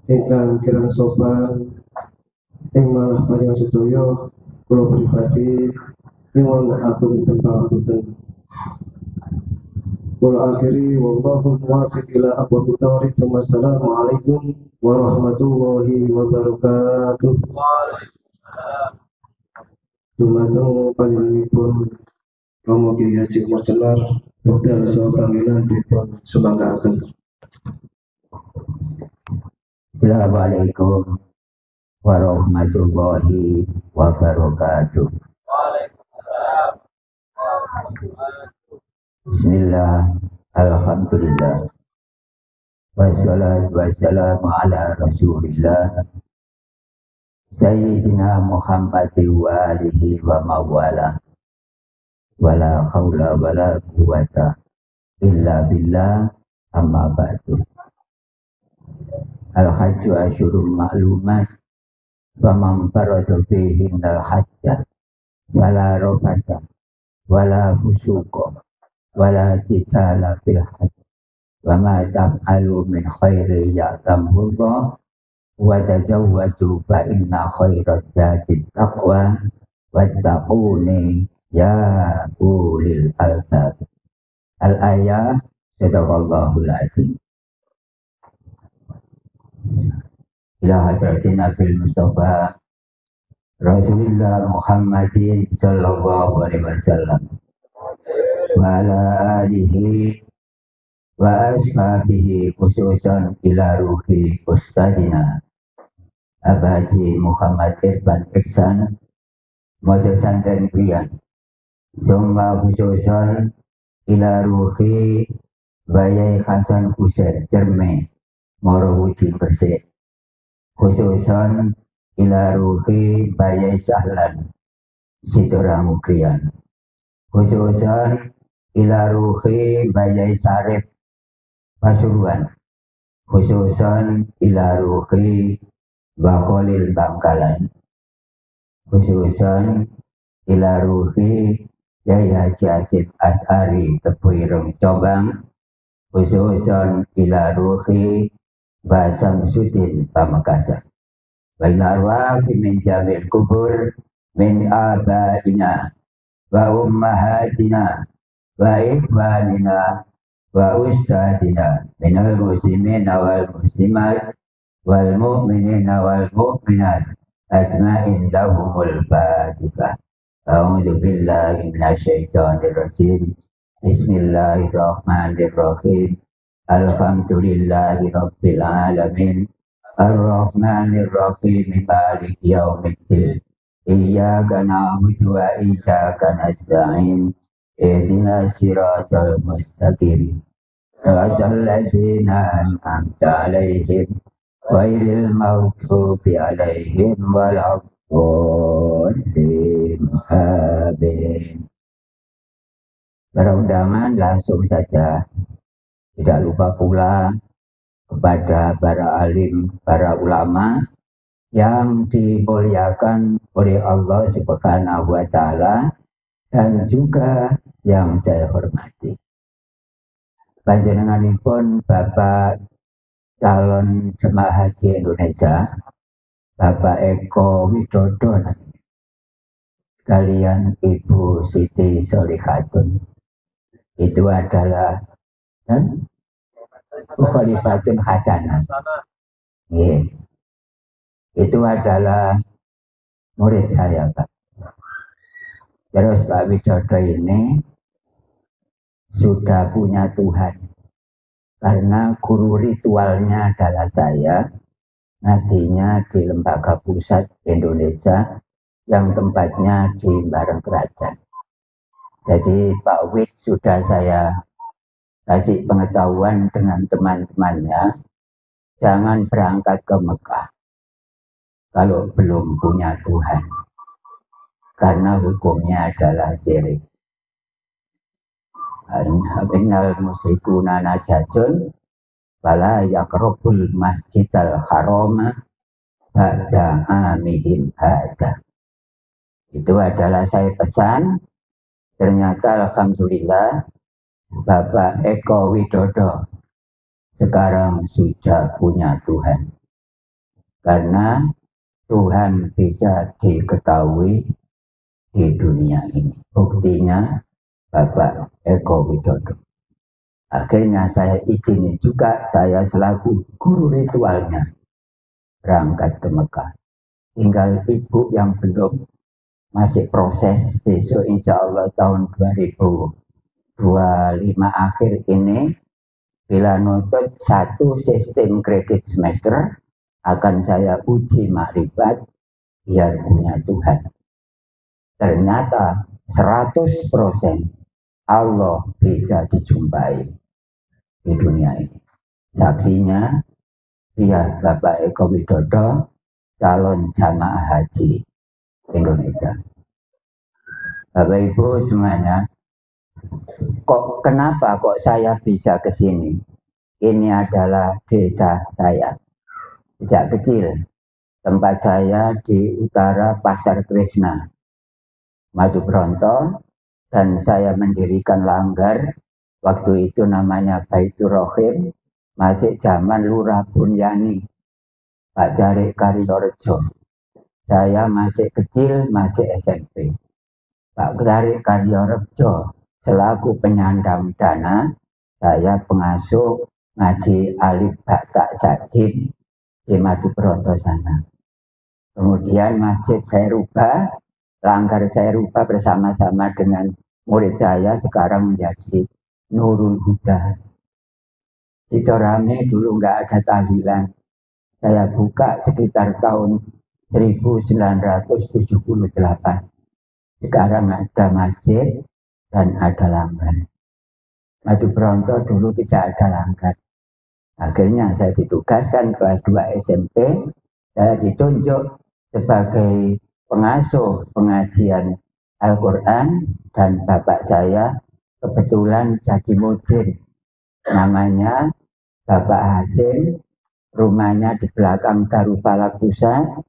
ingkang kirang sopan ing manah panjenengan sedaya, kula pribadi nyuwun agung pangapunten. Kula akhiri wallahu muwaffiq ila aqwamit thoriq. Wassalamualaikum warahmatullahi wabarakatuh. Dumateng panjenenganipun Romo Kyai Haji Umar Jenar, wekdal saha panggilan dipun sumanggaken. Assalamualaikum warahmatullahi wabarakatuh. Bismillah, alhamdulillah, wassalatu wassalamu ala rasulillah Sayyidina Muhammadin wa alihi wa mawala, wala hawla wala quwata illa billah, amma ba'du. Al-hajju asyurul ma'lumat, faman farada fihinal hajjah wala rafata wala fusuqa wala jidala fil hajj, wa ma taf'alu min khairi ya'lamullah, wa tajawwaju fa inna khairaz zadi taqwa wattaquni ya ulil albab. Al-ayah, sadaqallahul azim. Ila hadratin Nabil Mustafa Rasulullah Muhammadin sallallahu alaihi wasallam wa ala alihi wa ashabihi, khususan ila ruhi ustadina Abaji Muhammad Irfan Iksan Mojo Santen Krian, summa khususan ila ruhi Bayai Hasan Husain Cerme Morohuji Gresik, khususan ila ruhi Bayai Sahlan Sidoramu Krian, khususan ila ruhi Bayai Sarif Pasuruan, khususan ila ruhi Bakholil Bangkalan, khususan ila ruhi Yai Haji Asif As'ari Tepuireng Cobang, khususan ila ruhi Basam Sudin Pamekasan. Wal arwahi min jamil kubur min abaina wa ummahatina wa ikhwanina wa ustadina minal muslimina wal muslimat wal mu'minina wal mu'minat ajma'in lahumul fatihah. A'udzu billahi minasyaitonir rajim. Bismillahirrahmanirrahim. Alhamdulillahi rabbil alamin. Ar-Rahmanir Rahim. Maliki yaumiddin. Iyyaka na'budu wa iyyaka nasta'in. Ihdinas siratal mustaqim. Siratal ladzina an'amta 'alaihim ghairil maghdubi 'alaihim waladdallin. Amin. Para undangan langsung saja. Tidak lupa pula kepada para alim, para ulama yang dimuliakan oleh Allah Subhanahu wa Ta'ala, dan juga yang saya hormati. Panjenenganipun Bapak calon jemaah haji Indonesia, Bapak Eko Widodo, kalian Ibu Siti Solihatun, itu adalah Khalifatun Hasanah. Yeah. Itu adalah murid saya, Pak. Terus Pak Widodo ini sudah punya Tuhan. Karena guru ritualnya adalah saya, ngajinya di Lembaga Pusat Indonesia yang tempatnya di Bareng Kerajaan. Jadi Pak Wid sudah saya kasih pengetahuan dengan teman-temannya, jangan berangkat ke Mekah kalau belum punya Tuhan. Karena hukumnya adalah syirik. Innal musyrikuna najajun fala yaqrabul masjidal harama ba'da amihim hada. Itu adalah saya pesan. Ternyata alhamdulillah Bapak Eko Widodo sekarang sudah punya Tuhan. Karena Tuhan bisa diketahui di dunia ini. Buktinya Bapak Eko Widodo. Akhirnya saya izini juga, saya selaku guru ritualnya berangkat ke Mekah. Tinggal ibu yang belum, masih proses, besok insya Allah tahun 2025 akhir ini bila nuntut satu sistem kredit semester akan saya uji makrifat biar punya Tuhan. Ternyata 100% Allah bisa dijumpai di dunia ini. Saksinya dia Bapak Eko Widodo, calon jamaah haji Indonesia. Bapak Ibu semuanya, kenapa saya bisa ke sini? Ini adalah desa saya. Sejak kecil, tempat saya di utara Pasar Krishna, Madu Bronto, dan saya mendirikan langgar. Waktu itu namanya Baitur Rohim, masih zaman Lurah Bunyani, Pak Jarik Karyorejo. Saya masih kecil, masih SMP. Pak Jarik Karyorejo selaku penyandang dana, saya pengasuh ngaji alif batak sajid di Madu Bronto sana. Kemudian masjid saya rubah, langgar saya rubah bersama-sama dengan murid saya, sekarang menjadi Nurul Huda. Di Torame dulu nggak ada tahlilan. Saya buka sekitar tahun 1978. Sekarang ada masjid dan ada langgar. Madu Bronto dulu tidak ada langgar. Akhirnya saya ditugaskan kelas 2 SMP. Saya ditunjuk sebagai pengasuh pengajian Al-Quran dan bapak saya kebetulan jadi mudir. Namanya Bapak Hasim, rumahnya di belakang Darufalak Pusat,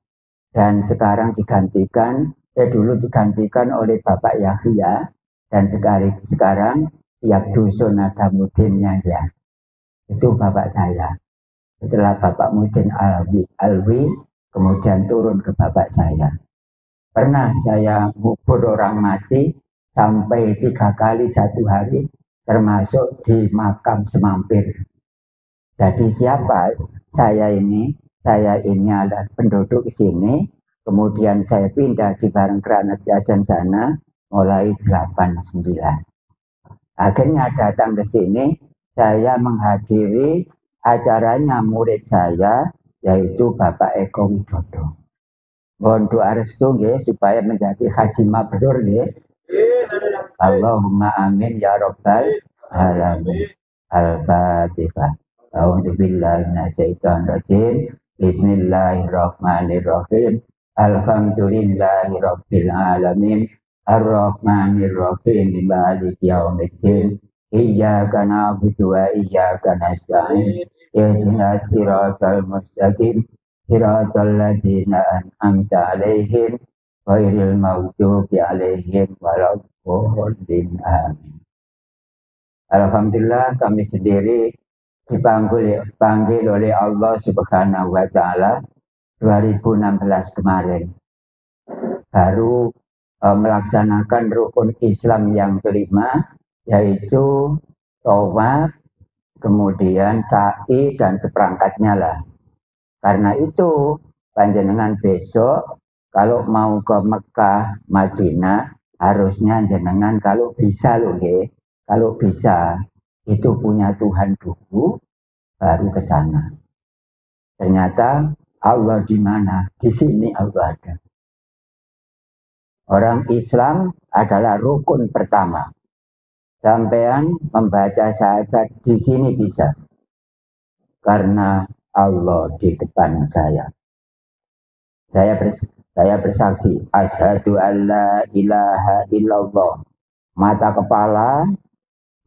dan sekarang dulu digantikan oleh Bapak Yahya, dan sekarang tiap dusun ada mudinnya ya. Itu bapak saya. Setelah Bapak Mudin Alwi, kemudian turun ke bapak saya. Pernah saya ngubur orang mati sampai 3 kali satu hari, termasuk di makam Semampir. Jadi siapa? Saya ini adalah penduduk sini, kemudian saya pindah di Bareng Kerajaan sana, mulai 89. Akhirnya datang ke sini, saya menghadiri acaranya murid saya, yaitu Bapak Eko Widodo. Mohon doa restu supaya menjadi haji mabrur nggih. Allahumma amin ya rabbal alamin. Al-Fatihah. A'udzu billahi minasyaitonir rajim. Bismillahirrahmanirrahim. Alhamdulillahi rabbil alamin. Ar-Rahmanir Rahim. Maliki yaumiddin. Iyyaka na'budu wa iyyaka nasta'in. Ihdinas siratal mustaqim. Siratal ladzina an'amta 'alaihim ghairil maghdubi 'alaihim waladdallin. Amin. Alhamdulillah kami sendiri dipanggil oleh Allah Subhanahu wa taala 2016 kemarin. Baru melaksanakan rukun Islam yang kelima, yaitu tawaf, kemudian sa'i dan seperangkatnya lah. Karena itu panjenengan besok kalau mau ke Mekah, Madinah, Harusnya jenengan kalau bisa loh, kalau bisa itu punya Tuhan dulu, baru ke sana. Ternyata Allah di mana? Di sini Allah ada. Orang Islam adalah rukun pertama. Sampean membaca syahadat di sini bisa. Karena Allah di depan saya. Saya bersaksi, asyhadu alla ilaha illallah. Mata kepala,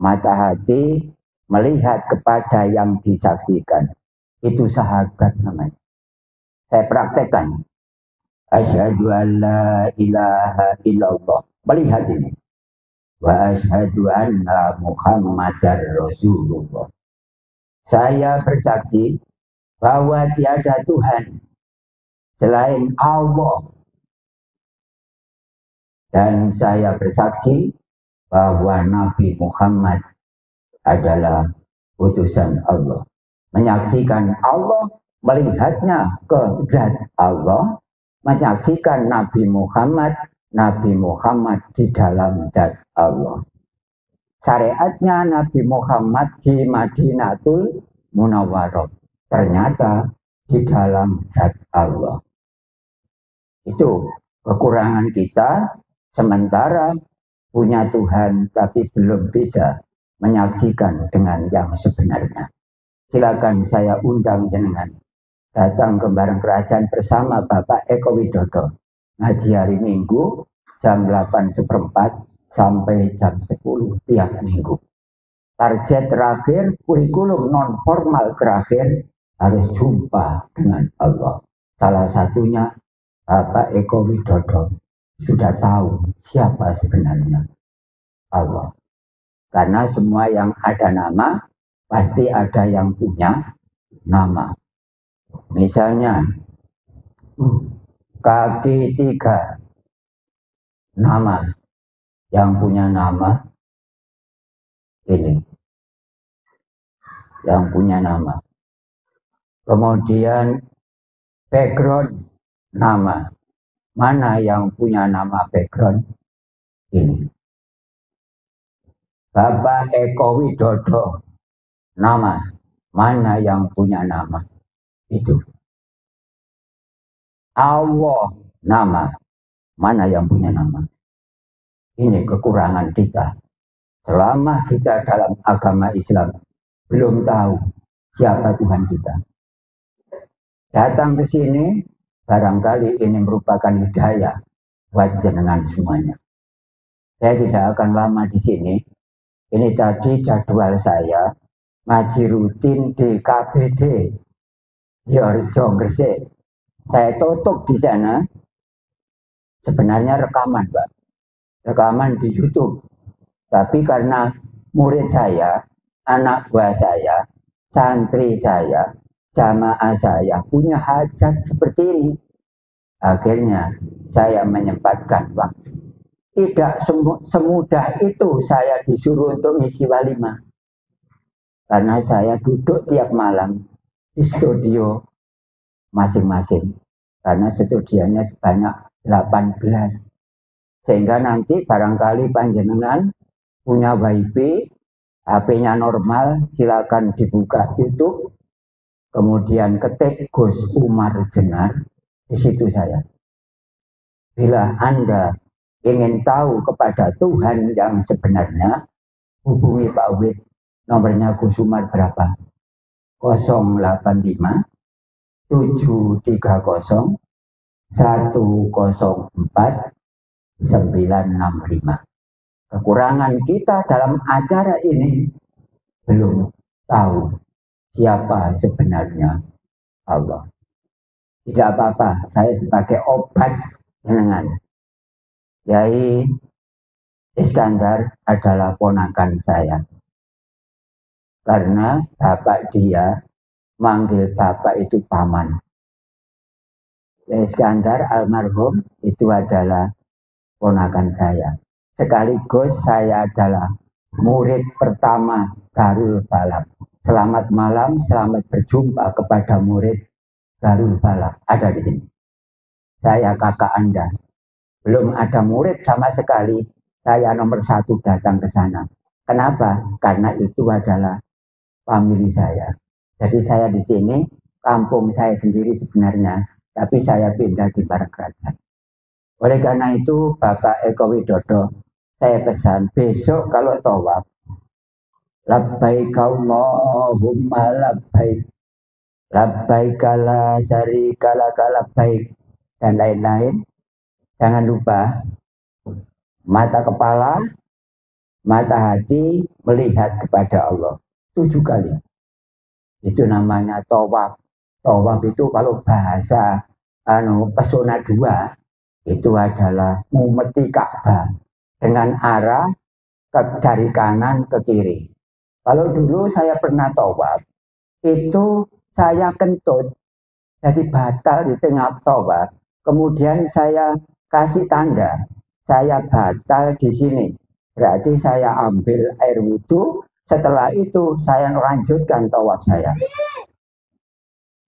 mata hati melihat kepada yang disaksikan. Itu syahadat namanya. Saya praktekkan. Asyhadu alla ilaha illallah. Melihat ini. Wa asyhadu anna Muhammadar Rasulullah. Saya bersaksi bahwa tiada Tuhan selain Allah. Dan saya bersaksi bahwa Nabi Muhammad adalah utusan Allah. Menyaksikan Allah, melihatnya ke zat Allah, menyaksikan Nabi Muhammad di dalam zat Allah. Syariatnya Nabi Muhammad di Madinatul Munawwarah, ternyata di dalam zat Allah. Itu kekurangan kita, sementara punya Tuhan tapi belum bisa menyaksikan dengan yang sebenarnya. Silakan saya undang jenengan datang ke bareng kerajaan bersama Bapak Eko Widodo. Ngaji hari Minggu jam 8:15 sampai jam 10 tiap minggu. Target terakhir, kurikulum non formal terakhir harus jumpa dengan Allah. Salah satunya Bapak Eko Widodo sudah tahu siapa sebenarnya Allah. Karena semua yang ada nama pasti ada yang punya nama. Misalnya kaki 3 nama, yang punya nama ini, yang punya nama. Kemudian background nama, mana yang punya nama background ini. Bapak Eko Widodo nama, mana yang punya nama itu. Allah nama, mana yang punya nama. Ini kekurangan kita. Selama kita dalam agama Islam belum tahu siapa Tuhan kita. Datang ke sini barangkali ini merupakan hidayah buat jenengan semuanya. Saya tidak akan lama di sini. Ini tadi jadwal saya ngaji rutin di KBD di Orjo Gresik. Saya tutup di sana. Sebenarnya rekaman, Pak. Rekaman di YouTube. Tapi karena murid saya, anak buah saya, santri saya, jamaah saya punya hajat seperti ini. Akhirnya saya menyempatkan waktu. Tidak semudah itu saya disuruh untuk ngisi walimah. Karena saya duduk tiap malam di studio masing-masing. Karena studionya sebanyak 18. Sehingga nanti barangkali panjenengan punya wifi, HP-nya normal, silakan dibuka YouTube. Kemudian ketik Gus Umar Jenar, di situ saya. Bila Anda ingin tahu kepada Tuhan yang sebenarnya, hubungi Pak Wid. Nomornya Gus Umar berapa? 085 730 104 965. Kekurangan kita dalam acara ini belum tahu siapa sebenarnya Allah. Tidak apa-apa, saya sebagai obat jenengan. Yai Iskandar adalah ponakan saya. Karena bapak dia manggil bapak itu paman. Yai Iskandar almarhum itu adalah ponakan saya. Sekaligus saya adalah murid pertama Darul Balak. Selamat malam, selamat berjumpa kepada murid Darul Balak. Ada di sini. Saya kakak Anda. belum ada murid sama sekali, saya nomor 1 datang ke sana. Kenapa? Karena itu adalah famili saya. Jadi saya di sini, kampung saya sendiri sebenarnya, tapi saya pindah di Barakrajan. Oleh karena itu, Bapak Eko Widodo, saya pesan besok kalau tawaf, labbaik Allahumma labbaik, labbaik la syarika laka labbaik, dan lain-lain. Jangan lupa mata kepala, mata hati melihat kepada Allah 7 kali. Itu namanya tawaf. Tawaf itu kalau bahasa pesona 2 itu adalah mumeti Ka'bah dengan arah dari kanan ke kiri. Kalau dulu saya pernah tawaf, itu saya kentut, jadi batal di tengah tawaf. Kemudian saya kasih tanda, saya batal di sini. Berarti saya ambil air wudhu, setelah itu saya lanjutkan tawaf saya.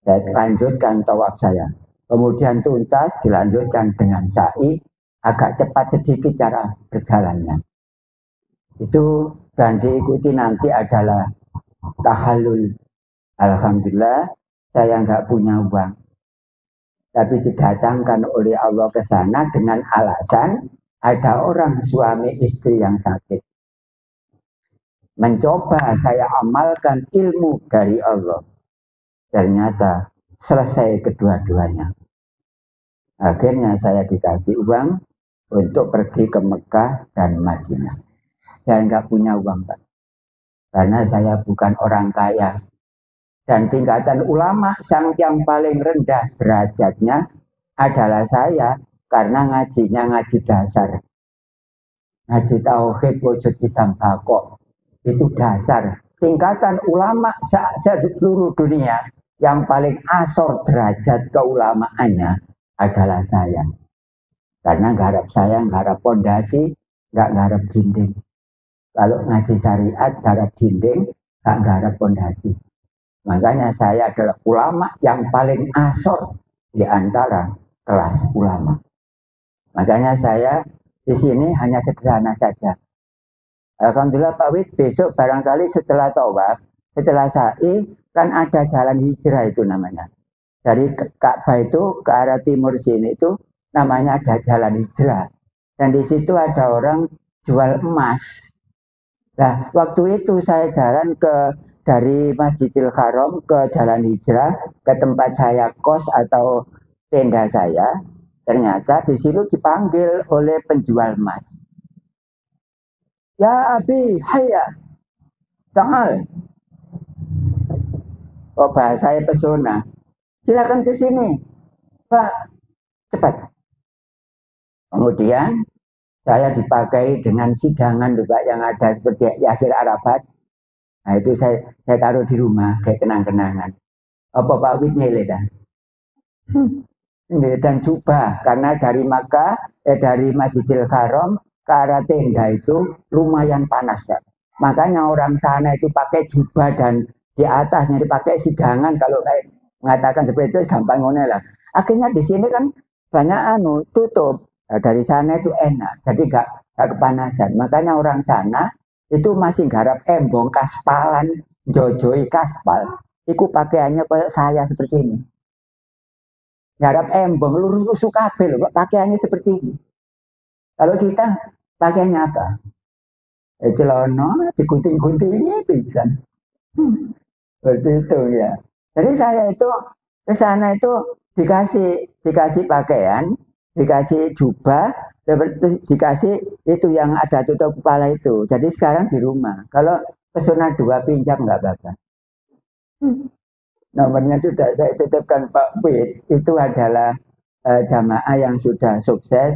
Saya lanjutkan tawaf saya. Kemudian tuntas dilanjutkan dengan sa'i, agak cepat sedikit cara berjalannya. Itu dan diikuti nanti adalah tahallul. Alhamdulillah saya nggak punya uang, tapi didatangkan oleh Allah ke sana dengan alasan ada orang suami istri yang sakit. Mencoba saya amalkan ilmu dari Allah. Ternyata selesai kedua-duanya. Akhirnya saya dikasih uang untuk pergi ke Mekah dan Madinah. Saya nggak punya uang, Pak. Karena saya bukan orang kaya. Dan tingkatan ulama yang paling rendah derajatnya adalah saya, karena ngajinya ngaji dasar. Ngaji tauhid wujud hitam bakok. Itu dasar. Tingkatan ulama seluruh dunia yang paling asor derajat keulamaannya adalah saya. Karena garap saya, garap pondasi, nggak garap dinding. Kalau ngaji syariat, garap dinding, nggak garap pondasi. Makanya saya adalah ulama yang paling asor di antara kelas ulama. Makanya saya di sini hanya sederhana saja. Alhamdulillah Pak Wid, besok barangkali setelah tawaf, setelah sa'i, kan ada jalan hijrah itu namanya. Dari Ka'bah itu ke arah timur sini itu namanya ada jalan hijrah. Dan di situ ada orang jual emas. Nah, waktu itu saya jalan dari Masjidil Haram ke jalan hijrah, ke tempat saya kos atau tenda saya. Ternyata di situ dipanggil oleh penjual emas. Ya Abi, hayya, ta'al. Oh, bahasa saya pesona. Silakan ke sini, Pak, cepat. Kemudian saya dipakai dengan sidangan Pak, yang ada seperti Yasir Arafat. Nah itu saya taruh di rumah kayak kenang-kenangan. Apa Pak Wid nyele dah? Dan jubah, karena dari Makkah, dari Masjidil Haram ke arah tenda itu lumayan panas, Pak. Makanya orang sana itu pakai jubah dan di atasnya dipakai sidangan. Kalau kayak mengatakan seperti itu gampang ngone lah. Akhirnya di sini kan banyak tutup. Nah, dari sana itu enak, jadi gak kepanasan. Makanya orang sana itu masih garap embong kaspalan, jojoi kaspal. Iku pakaiannya kayak saya seperti ini. Garap embong, lurus kabel, pakaiannya seperti ini. Kalau kita pakaiannya apa? Celana digunting-guntingnya bisa. Seperti itu ya. Jadi saya itu ke sana itu dikasih pakaian, dikasih jubah, dikasih itu yang ada tutup kepala itu. Jadi sekarang di rumah. Kalau pesona 2 pinjam nggak apa-apa. Nomornya sudah saya titipkan Pak Wid. Itu adalah jamaah yang sudah sukses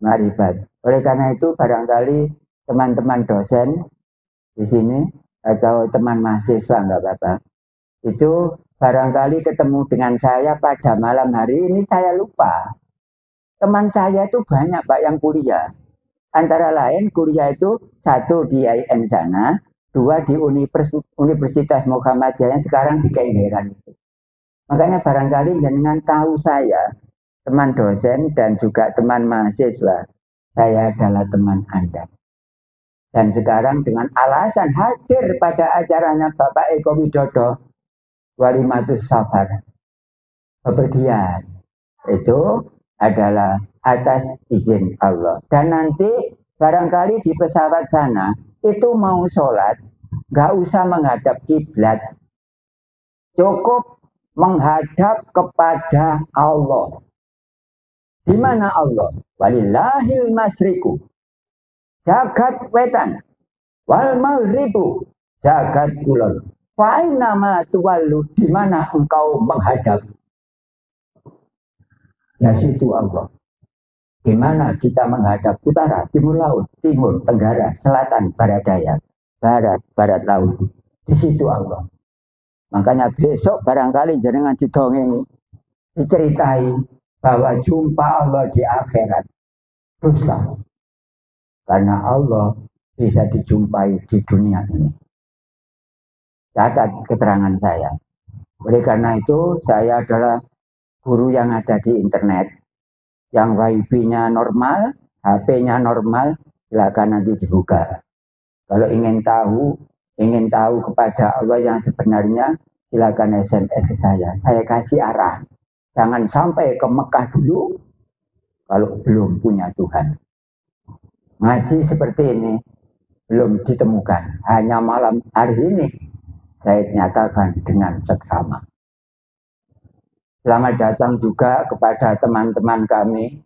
marifat. Oleh karena itu barangkali teman-teman dosen di sini atau teman mahasiswa nggak apa-apa. Itu barangkali ketemu dengan saya pada malam hari ini saya lupa. Teman saya itu banyak Pak yang kuliah. Antara lain kuliah itu 1 di IAIN sana, 2 di Universitas Muhammadiyah yang sekarang di Kenjeran. Makanya barangkali jenengan tahu saya teman dosen dan juga teman mahasiswa, saya adalah teman Anda. Dan sekarang dengan alasan hadir pada acaranya Bapak Eko Widodo, Walimatus Safar, bepergian, itu adalah atas izin Allah. Dan nanti barangkali di pesawat sana, itu mau sholat, nggak usah menghadap kiblat, cukup menghadap kepada Allah. Di mana Allah? Walillahil masriku, jagat wetan, wal maghribu, jagat kulon. Fa'inna ma tuwallu, di mana engkau menghadap? Ya situ Allah. Di mana kita menghadap? Utara, timur laut, timur, tenggara, selatan, barat daya, barat laut. Di situ Allah. Makanya besok barangkali jenengan didongeng, diceritai bahwa jumpa Allah di akhirat dosa. Karena Allah bisa dijumpai di dunia ini. Catat keterangan saya. Oleh karena itu, saya adalah guru yang ada di internet. Yang wifi-nya normal, HP-nya normal, silakan nanti dibuka. Kalau ingin tahu kepada Allah yang sebenarnya, silakan SMS ke saya. Saya kasih arah. Jangan sampai ke Mekah dulu, kalau belum punya Tuhan. Ngaji seperti ini belum ditemukan. Hanya malam hari ini saya nyatakan dengan seksama. Selamat datang juga kepada teman-teman kami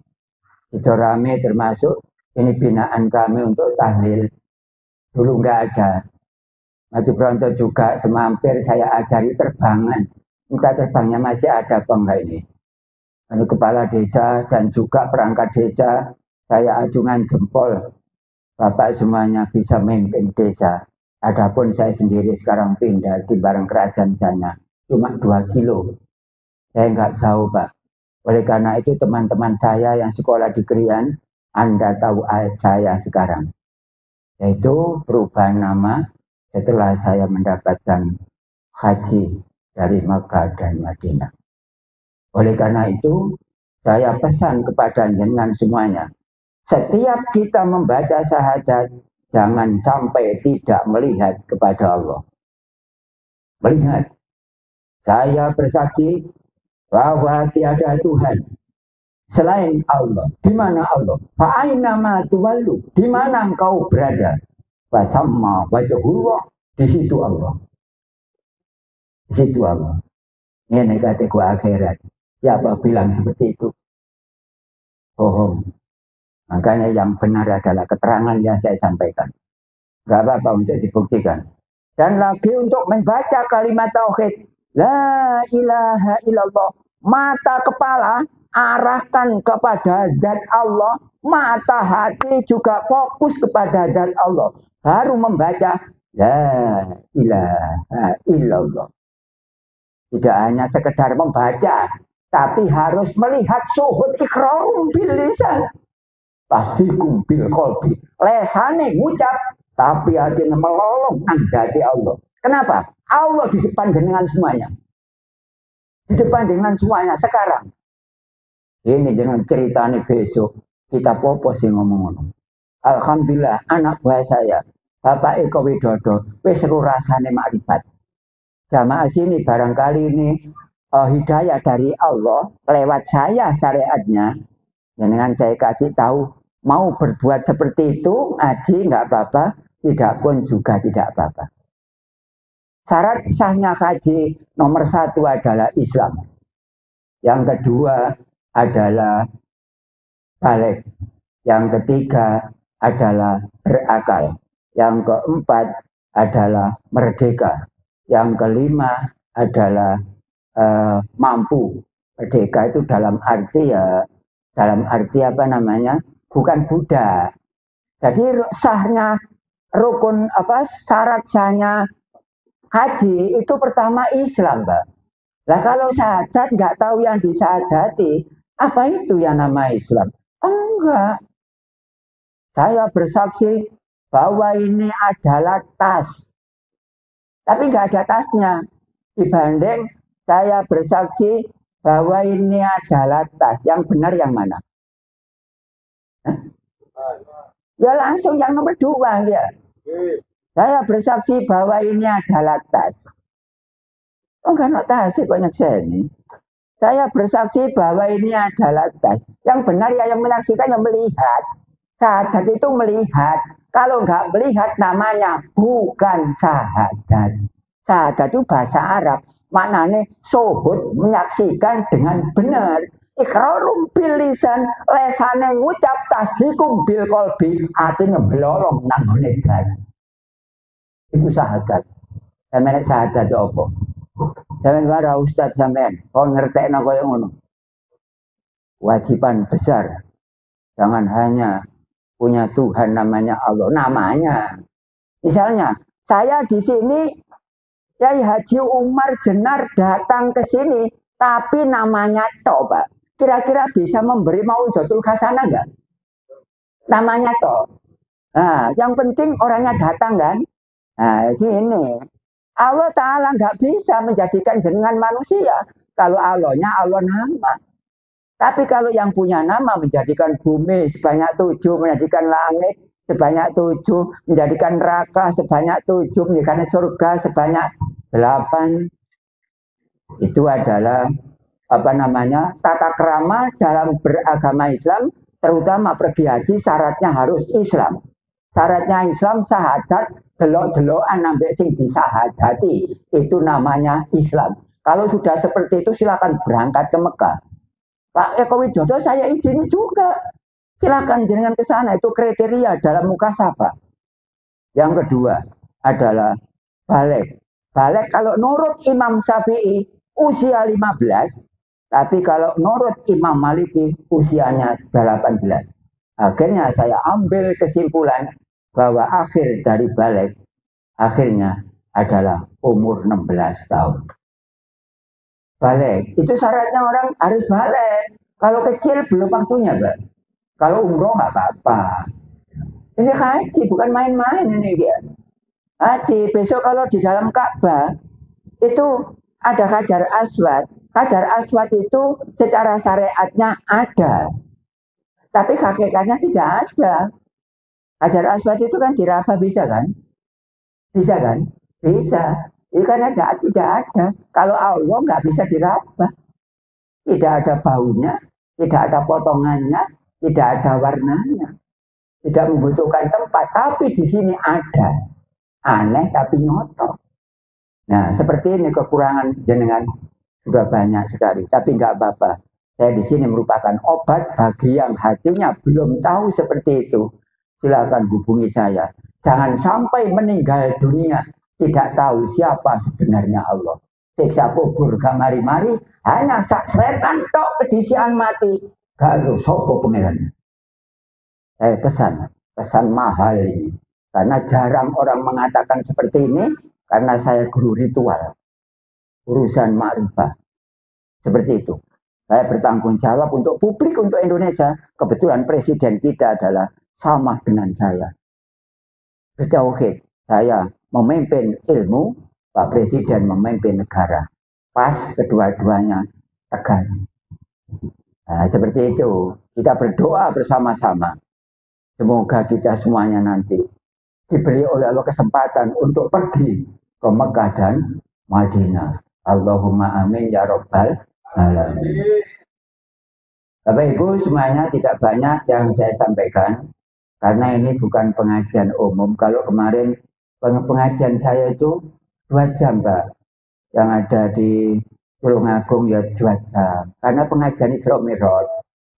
di Jorame, termasuk ini binaan kami untuk tahlil. Dulu nggak ada. Maju Bronto juga semampir saya ajari terbangan. Minta terbangnya masih ada apa enggak ini? Lalu kepala desa dan juga perangkat desa, saya acungan jempol. Bapak semuanya bisa memimpin desa. Adapun saya sendiri sekarang pindah di bareng kerajaan sana. Cuma 2 kilo. Saya nggak jauh, Pak. Oleh karena itu teman-teman saya yang sekolah di Krian, Anda tahu saya sekarang. Yaitu perubahan nama setelah saya mendapatkan haji dari Makkah dan Madinah. Oleh karena itu, saya pesan kepada jenengan semuanya. Setiap kita membaca syahadat, jangan sampai tidak melihat kepada Allah. Melihat. Saya bersaksi bahwa tiada Tuhan selain Allah. Di mana Allah? Fa'aina ma tuwallu. Di mana engkau berada? Fasamma wajhullah. Di situ Allah. Di situ Allah. Ini kata akhirat. Siapa bilang seperti itu? Bohong. Makanya yang benar adalah keterangan yang saya sampaikan. Gak apa-apa untuk dibuktikan. Dan lagi untuk membaca kalimat tauhid. La ilaha illallah. Mata kepala arahkan kepada zat Allah. Mata hati juga fokus kepada zat Allah. Baru membaca la ilaha illallah. Tidak hanya sekedar membaca, tapi harus melihat suhud iqrarum bil lisan. Tasdiqum bil qalbi. Lesane ngucap, tapi hatinya melolong nang dadi Allah. Kenapa? Allah di depan dengan semuanya. Di depan dengan semuanya sekarang. Ini jangan cerita nih besok. Kita popo sih ngomong-ngomong. Alhamdulillah anak buah saya, Bapak Eko Widodo, wis seru rasane makrifat. Jamaah sini barangkali ini hidayah dari Allah lewat saya syariatnya. Dengan saya kasih tahu mau berbuat seperti itu ngaji nggak apa-apa, tidak pun juga tidak apa-apa. Syarat sahnya haji nomor 1 adalah Islam. Yang kedua adalah balik. Yang ketiga adalah berakal. Yang keempat adalah merdeka. Yang kelima adalah mampu. Merdeka itu dalam arti apa namanya? Bukan budak. Jadi sahnya rukun syarat sahnya haji itu pertama Islam, Mbak. Lah kalau syahadat nggak tahu yang disyahadati, apa itu yang nama Islam? Enggak. Saya bersaksi bahwa ini adalah tas. Tapi nggak ada tasnya. Dibanding saya bersaksi bahwa ini adalah tas. Yang benar yang mana? Hah? Ya langsung yang nomor 2 ya. Saya bersaksi bahwa ini adalah tas. Oh enggak no tas sih banyak ini. Saya bersaksi bahwa ini adalah tas. Yang benar ya yang menyaksikan yang melihat. Syahadat itu melihat. Kalau enggak melihat namanya bukan syahadat. Syahadat itu bahasa Arab. Maknanya sohut menyaksikan dengan benar. Iqrarum bil lisan, lesane ngucap tasdiqum bil qalbi, atine blorong nang ngene hati. Iku syahadat. Sampeyan syahadat itu apa? Sampeyan wara ustaz sampeyan, kon ngertekno koyo ngono. Wajiban besar. Jangan hanya punya Tuhan namanya Allah, namanya. Misalnya, saya di sini, Yai Haji Umar Jenar datang ke sini, tapi namanya Tok, Pak. Kira-kira bisa memberi mau'izatul hasanah enggak? Namanya Tok. Nah, yang penting orangnya datang kan? Nah, gini. Allah Ta'ala nggak bisa menjadikan jenengan manusia. Kalau Allahnya Allah nama. Tapi kalau yang punya nama menjadikan bumi sebanyak 7, menjadikan langit sebanyak 7, menjadikan neraka sebanyak 7, menjadikan surga sebanyak 8. Itu adalah tata krama dalam beragama Islam, terutama pergi haji syaratnya harus Islam. Syaratnya Islam syahadat, delok-delokan ambek sing disahadati. Itu namanya Islam. Kalau sudah seperti itu silakan berangkat ke Mekah. Pak Eko Widodo saya izini juga. Silakan jenengan ke sana, itu kriteria dalam mukasabah. Yang kedua adalah balik. Balik kalau nurut Imam Syafi'i usia 15, tapi kalau nurut Imam Maliki usianya 18. Akhirnya saya ambil kesimpulan bahwa akhir dari balik akhirnya adalah umur 16 tahun. Balik, itu syaratnya orang harus balik. Kalau kecil belum waktunya, Mbak. Kalau umroh nggak apa-apa. Ini haji, bukan main-main ini dia. Haji, besok kalau di dalam Ka'bah, itu ada Hajar Aswad. Hajar Aswad itu secara syariatnya ada. Tapi hakikatnya tidak ada. Hajar Aswad itu kan diraba bisa kan? Bisa kan? Bisa. Itu karena tidak ada. Kalau Allah nggak bisa diraba. Tidak ada baunya, tidak ada potongannya, tidak ada warnanya. Tidak membutuhkan tempat, tapi di sini ada. Aneh tapi nyoto. Nah, seperti ini kekurangan jenengan sudah banyak sekali, tapi nggak apa-apa. Saya di sini merupakan obat bagi yang hatinya belum tahu seperti itu. Silakan hubungi saya. Jangan sampai meninggal dunia tidak tahu siapa sebenarnya Allah. Siksa kubur kamari-mari hanya sak seretan tok kedisian mati. Kalau sopo pengiran. Pesan mahal ini. Karena jarang orang mengatakan seperti ini. Karena saya guru ritual. Urusan ma'rifah. Seperti itu. Saya bertanggung jawab untuk publik, untuk Indonesia. Kebetulan presiden kita adalah sama dengan saya. Bertauhid. Saya memimpin ilmu, Pak Presiden memimpin negara. Pas kedua-duanya tegas. Nah, seperti itu. Kita berdoa bersama-sama. Semoga kita semuanya nanti diberi oleh Allah kesempatan untuk pergi ke Mekah dan Madinah. Allahumma amin ya rabbal alamin. Bapak Ibu semuanya, tidak banyak yang saya sampaikan. Karena ini bukan pengajian umum. Kalau kemarin pengajian saya itu 2 jam, Pak. Yang ada di Tulungagung ya 2 jam. Karena pengajian Isra Mi'raj.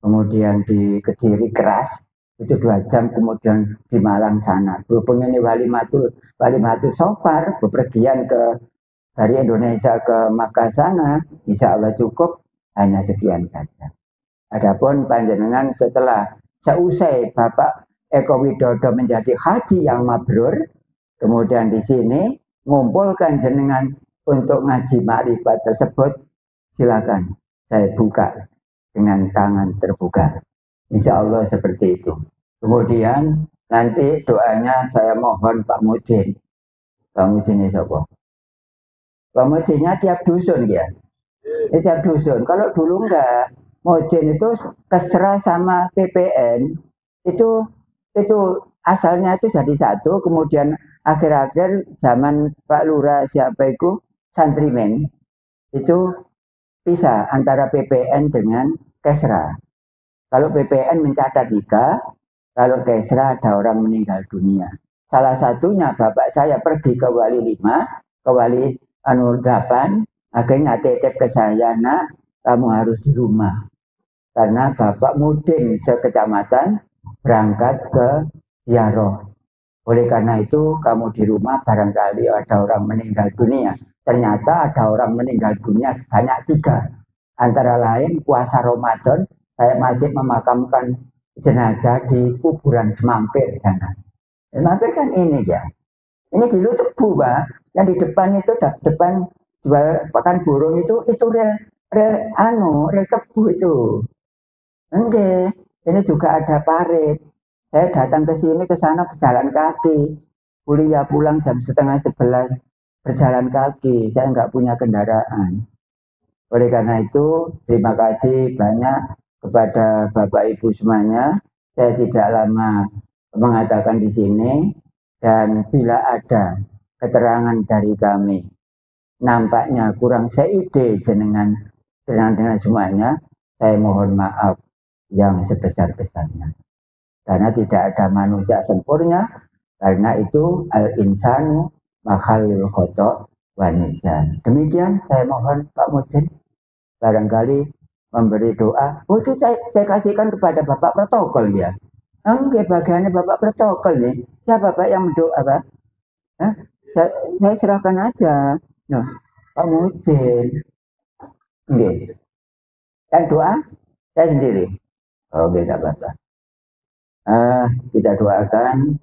Kemudian di Kediri Keras itu 2 jam. Kemudian di Malang sana. Berhubung ini Walimatul Sofar. Bepergian dari Indonesia ke Makkah sana. Insya Allah cukup. Hanya sekian saja. Adapun panjenengan setelah seusai Bapak Eko Widodo menjadi haji yang mabrur, kemudian di sini ngumpulkan jenengan untuk ngaji makrifat tersebut, silakan saya buka dengan tangan terbuka. Insya Allah seperti itu. Kemudian nanti doanya saya mohon Pak Mudin. Pak Mudin ini siapa? Pak Mudinnya tiap dusun ya. Tiap dusun. Kalau dulu enggak, Mojen itu Kesra sama PPN itu asalnya itu jadi satu, kemudian akhir-akhir zaman Pak Lurah siapa itu Santrimen itu pisah antara PPN dengan Kesra. Kalau PPN mencatat 3, kalau Kesra ada orang meninggal dunia. Salah satunya bapak saya pergi ke Wali 5, ke Wali 8, akhirnya titip ke saya, nak, kamu harus di rumah. Karena bapak mudin sekecamatan berangkat ke ziarah. Oleh karena itu, kamu di rumah barangkali ada orang meninggal dunia. Ternyata ada orang meninggal dunia sebanyak 3. Antara lain puasa Ramadan, saya masih memakamkan jenazah di kuburan Semampir sana. Semampir kan ini ya. Ini dulu tebu, Pak. Yang di depan itu depan jual pakan burung itu rel tebu itu. Enggak, ini juga ada parit. Saya datang ke sini ke sana berjalan kaki. Kuliah pulang jam 10:30 berjalan kaki. Saya nggak punya kendaraan. Oleh karena itu, terima kasih banyak kepada Bapak Ibu semuanya. Saya tidak lama mengatakan di sini, dan bila ada keterangan dari kami nampaknya kurang seide dengan semuanya, saya mohon maaf yang sebesar-besarnya. Karena tidak ada manusia sempurna, karena itu al-insanu makhalul khoto' wa nisan. Demikian saya mohon Pak Mudin barangkali memberi doa. Oh, itu saya kasihkan kepada Bapak protokol ya. Enggak, bagiannya Bapak protokol nih. Siapa Bapak yang mendoa, Pak? Saya serahkan aja. Nah, Pak Mudin. Enggak. Dan doa saya sendiri. Oke, tidak apa-apa. Kita doakan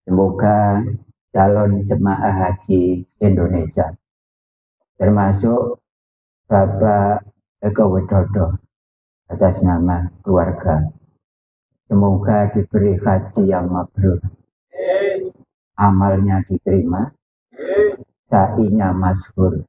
semoga calon jemaah haji Indonesia termasuk Bapak Eko Widodo atas nama keluarga, semoga diberi haji yang mabrur, amalnya diterima, sa'inya masyhur,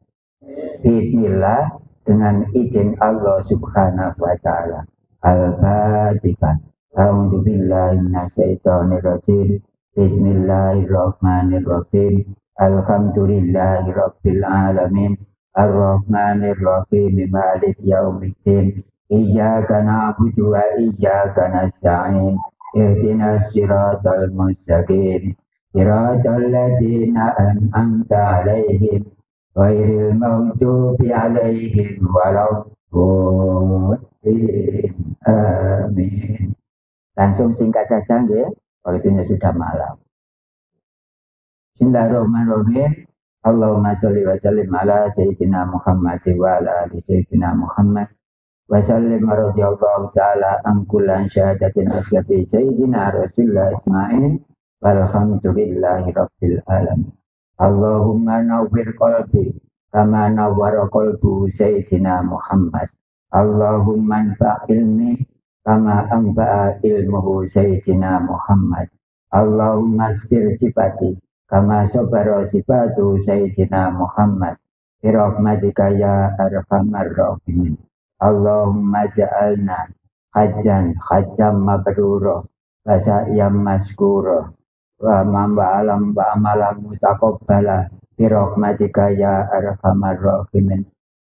bismillah, dengan izin Allah Subhanahu wa Ta'ala. Al-Fatihah. A'udzu billahi minasyaitonir rajim. Bismillahirrahmanirrahim. Alhamdulillahi rabbil alamin. Ar-Rahmanir Rahim. Maliki yaumiddin. Iyyaka na'budu wa iyyaka nasta'in. Ihdinas siratal mustaqim. Siratal ladzina an'amta 'alaihim ghairil maghdubi 'alaihim waladdallin. Amin. Langsung singkat saja ya, kalau ini sudah malam. Bismillahirrahmanirrahim. Allahumma sholli wa sallim ala sayyidina Muhammad wa ala ali sayyidina Muhammad wa sallim radhiyallahu ta'ala an kullan syahadatin asyafi sayyidina Rasulullah Ismail walhamdulillahi rabbil alamin. Allahumma nawwir qalbi kama nawwara qalbu sayyidina Muhammad. Allahumma anfa' ilmi kama anfa'a ilmuhu sayyidina Muhammad. Allahumma asbir sifati kama sabara sifatu sayyidina Muhammad. Birahmatika ya arhamar rahimin. Allahumma ja'alna hajjan mabrura wa sa'yam maskura wa alam wa amalan mutaqabbala birahmatika ya arhamar rahimin.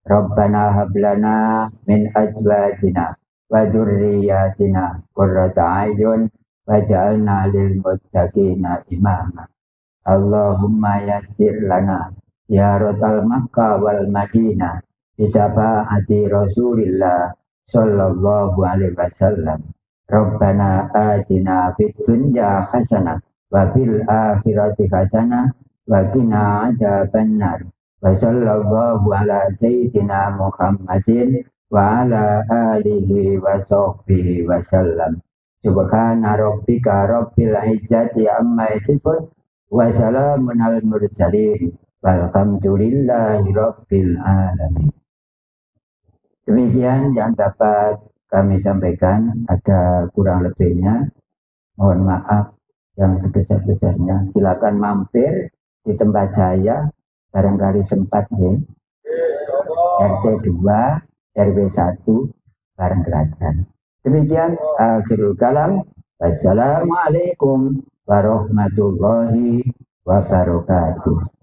Rabbana hablana min azwajina wa dzurriyyatina qurrata a'yun waj'alna lil muttaqina imama. Allahumma yassir lana ziyaratal Makkah wal Madinah bi syafaati Rasulillah sallallahu alaihi wasallam. Rabbana atina fid dunya hasanah wa fil akhirati hasanah wa qina adzabannar. Wa sallallahu ala sayyidina Muhammadin wa ala alihi wa sahbihi wa sallam. Subhana rabbika rabbil izzati amma yasifun wa salamun alal mursalin walhamdulillahi rabbil alamin. Demikian yang dapat kami sampaikan, ada kurang lebihnya mohon maaf yang sebesar-besarnya. Silakan mampir di tempat saya barangkali sempat ya. RT 2, RW 1, Bareng Kerajaan. Demikian akhirul kalam. Wassalamualaikum warahmatullahi wabarakatuh.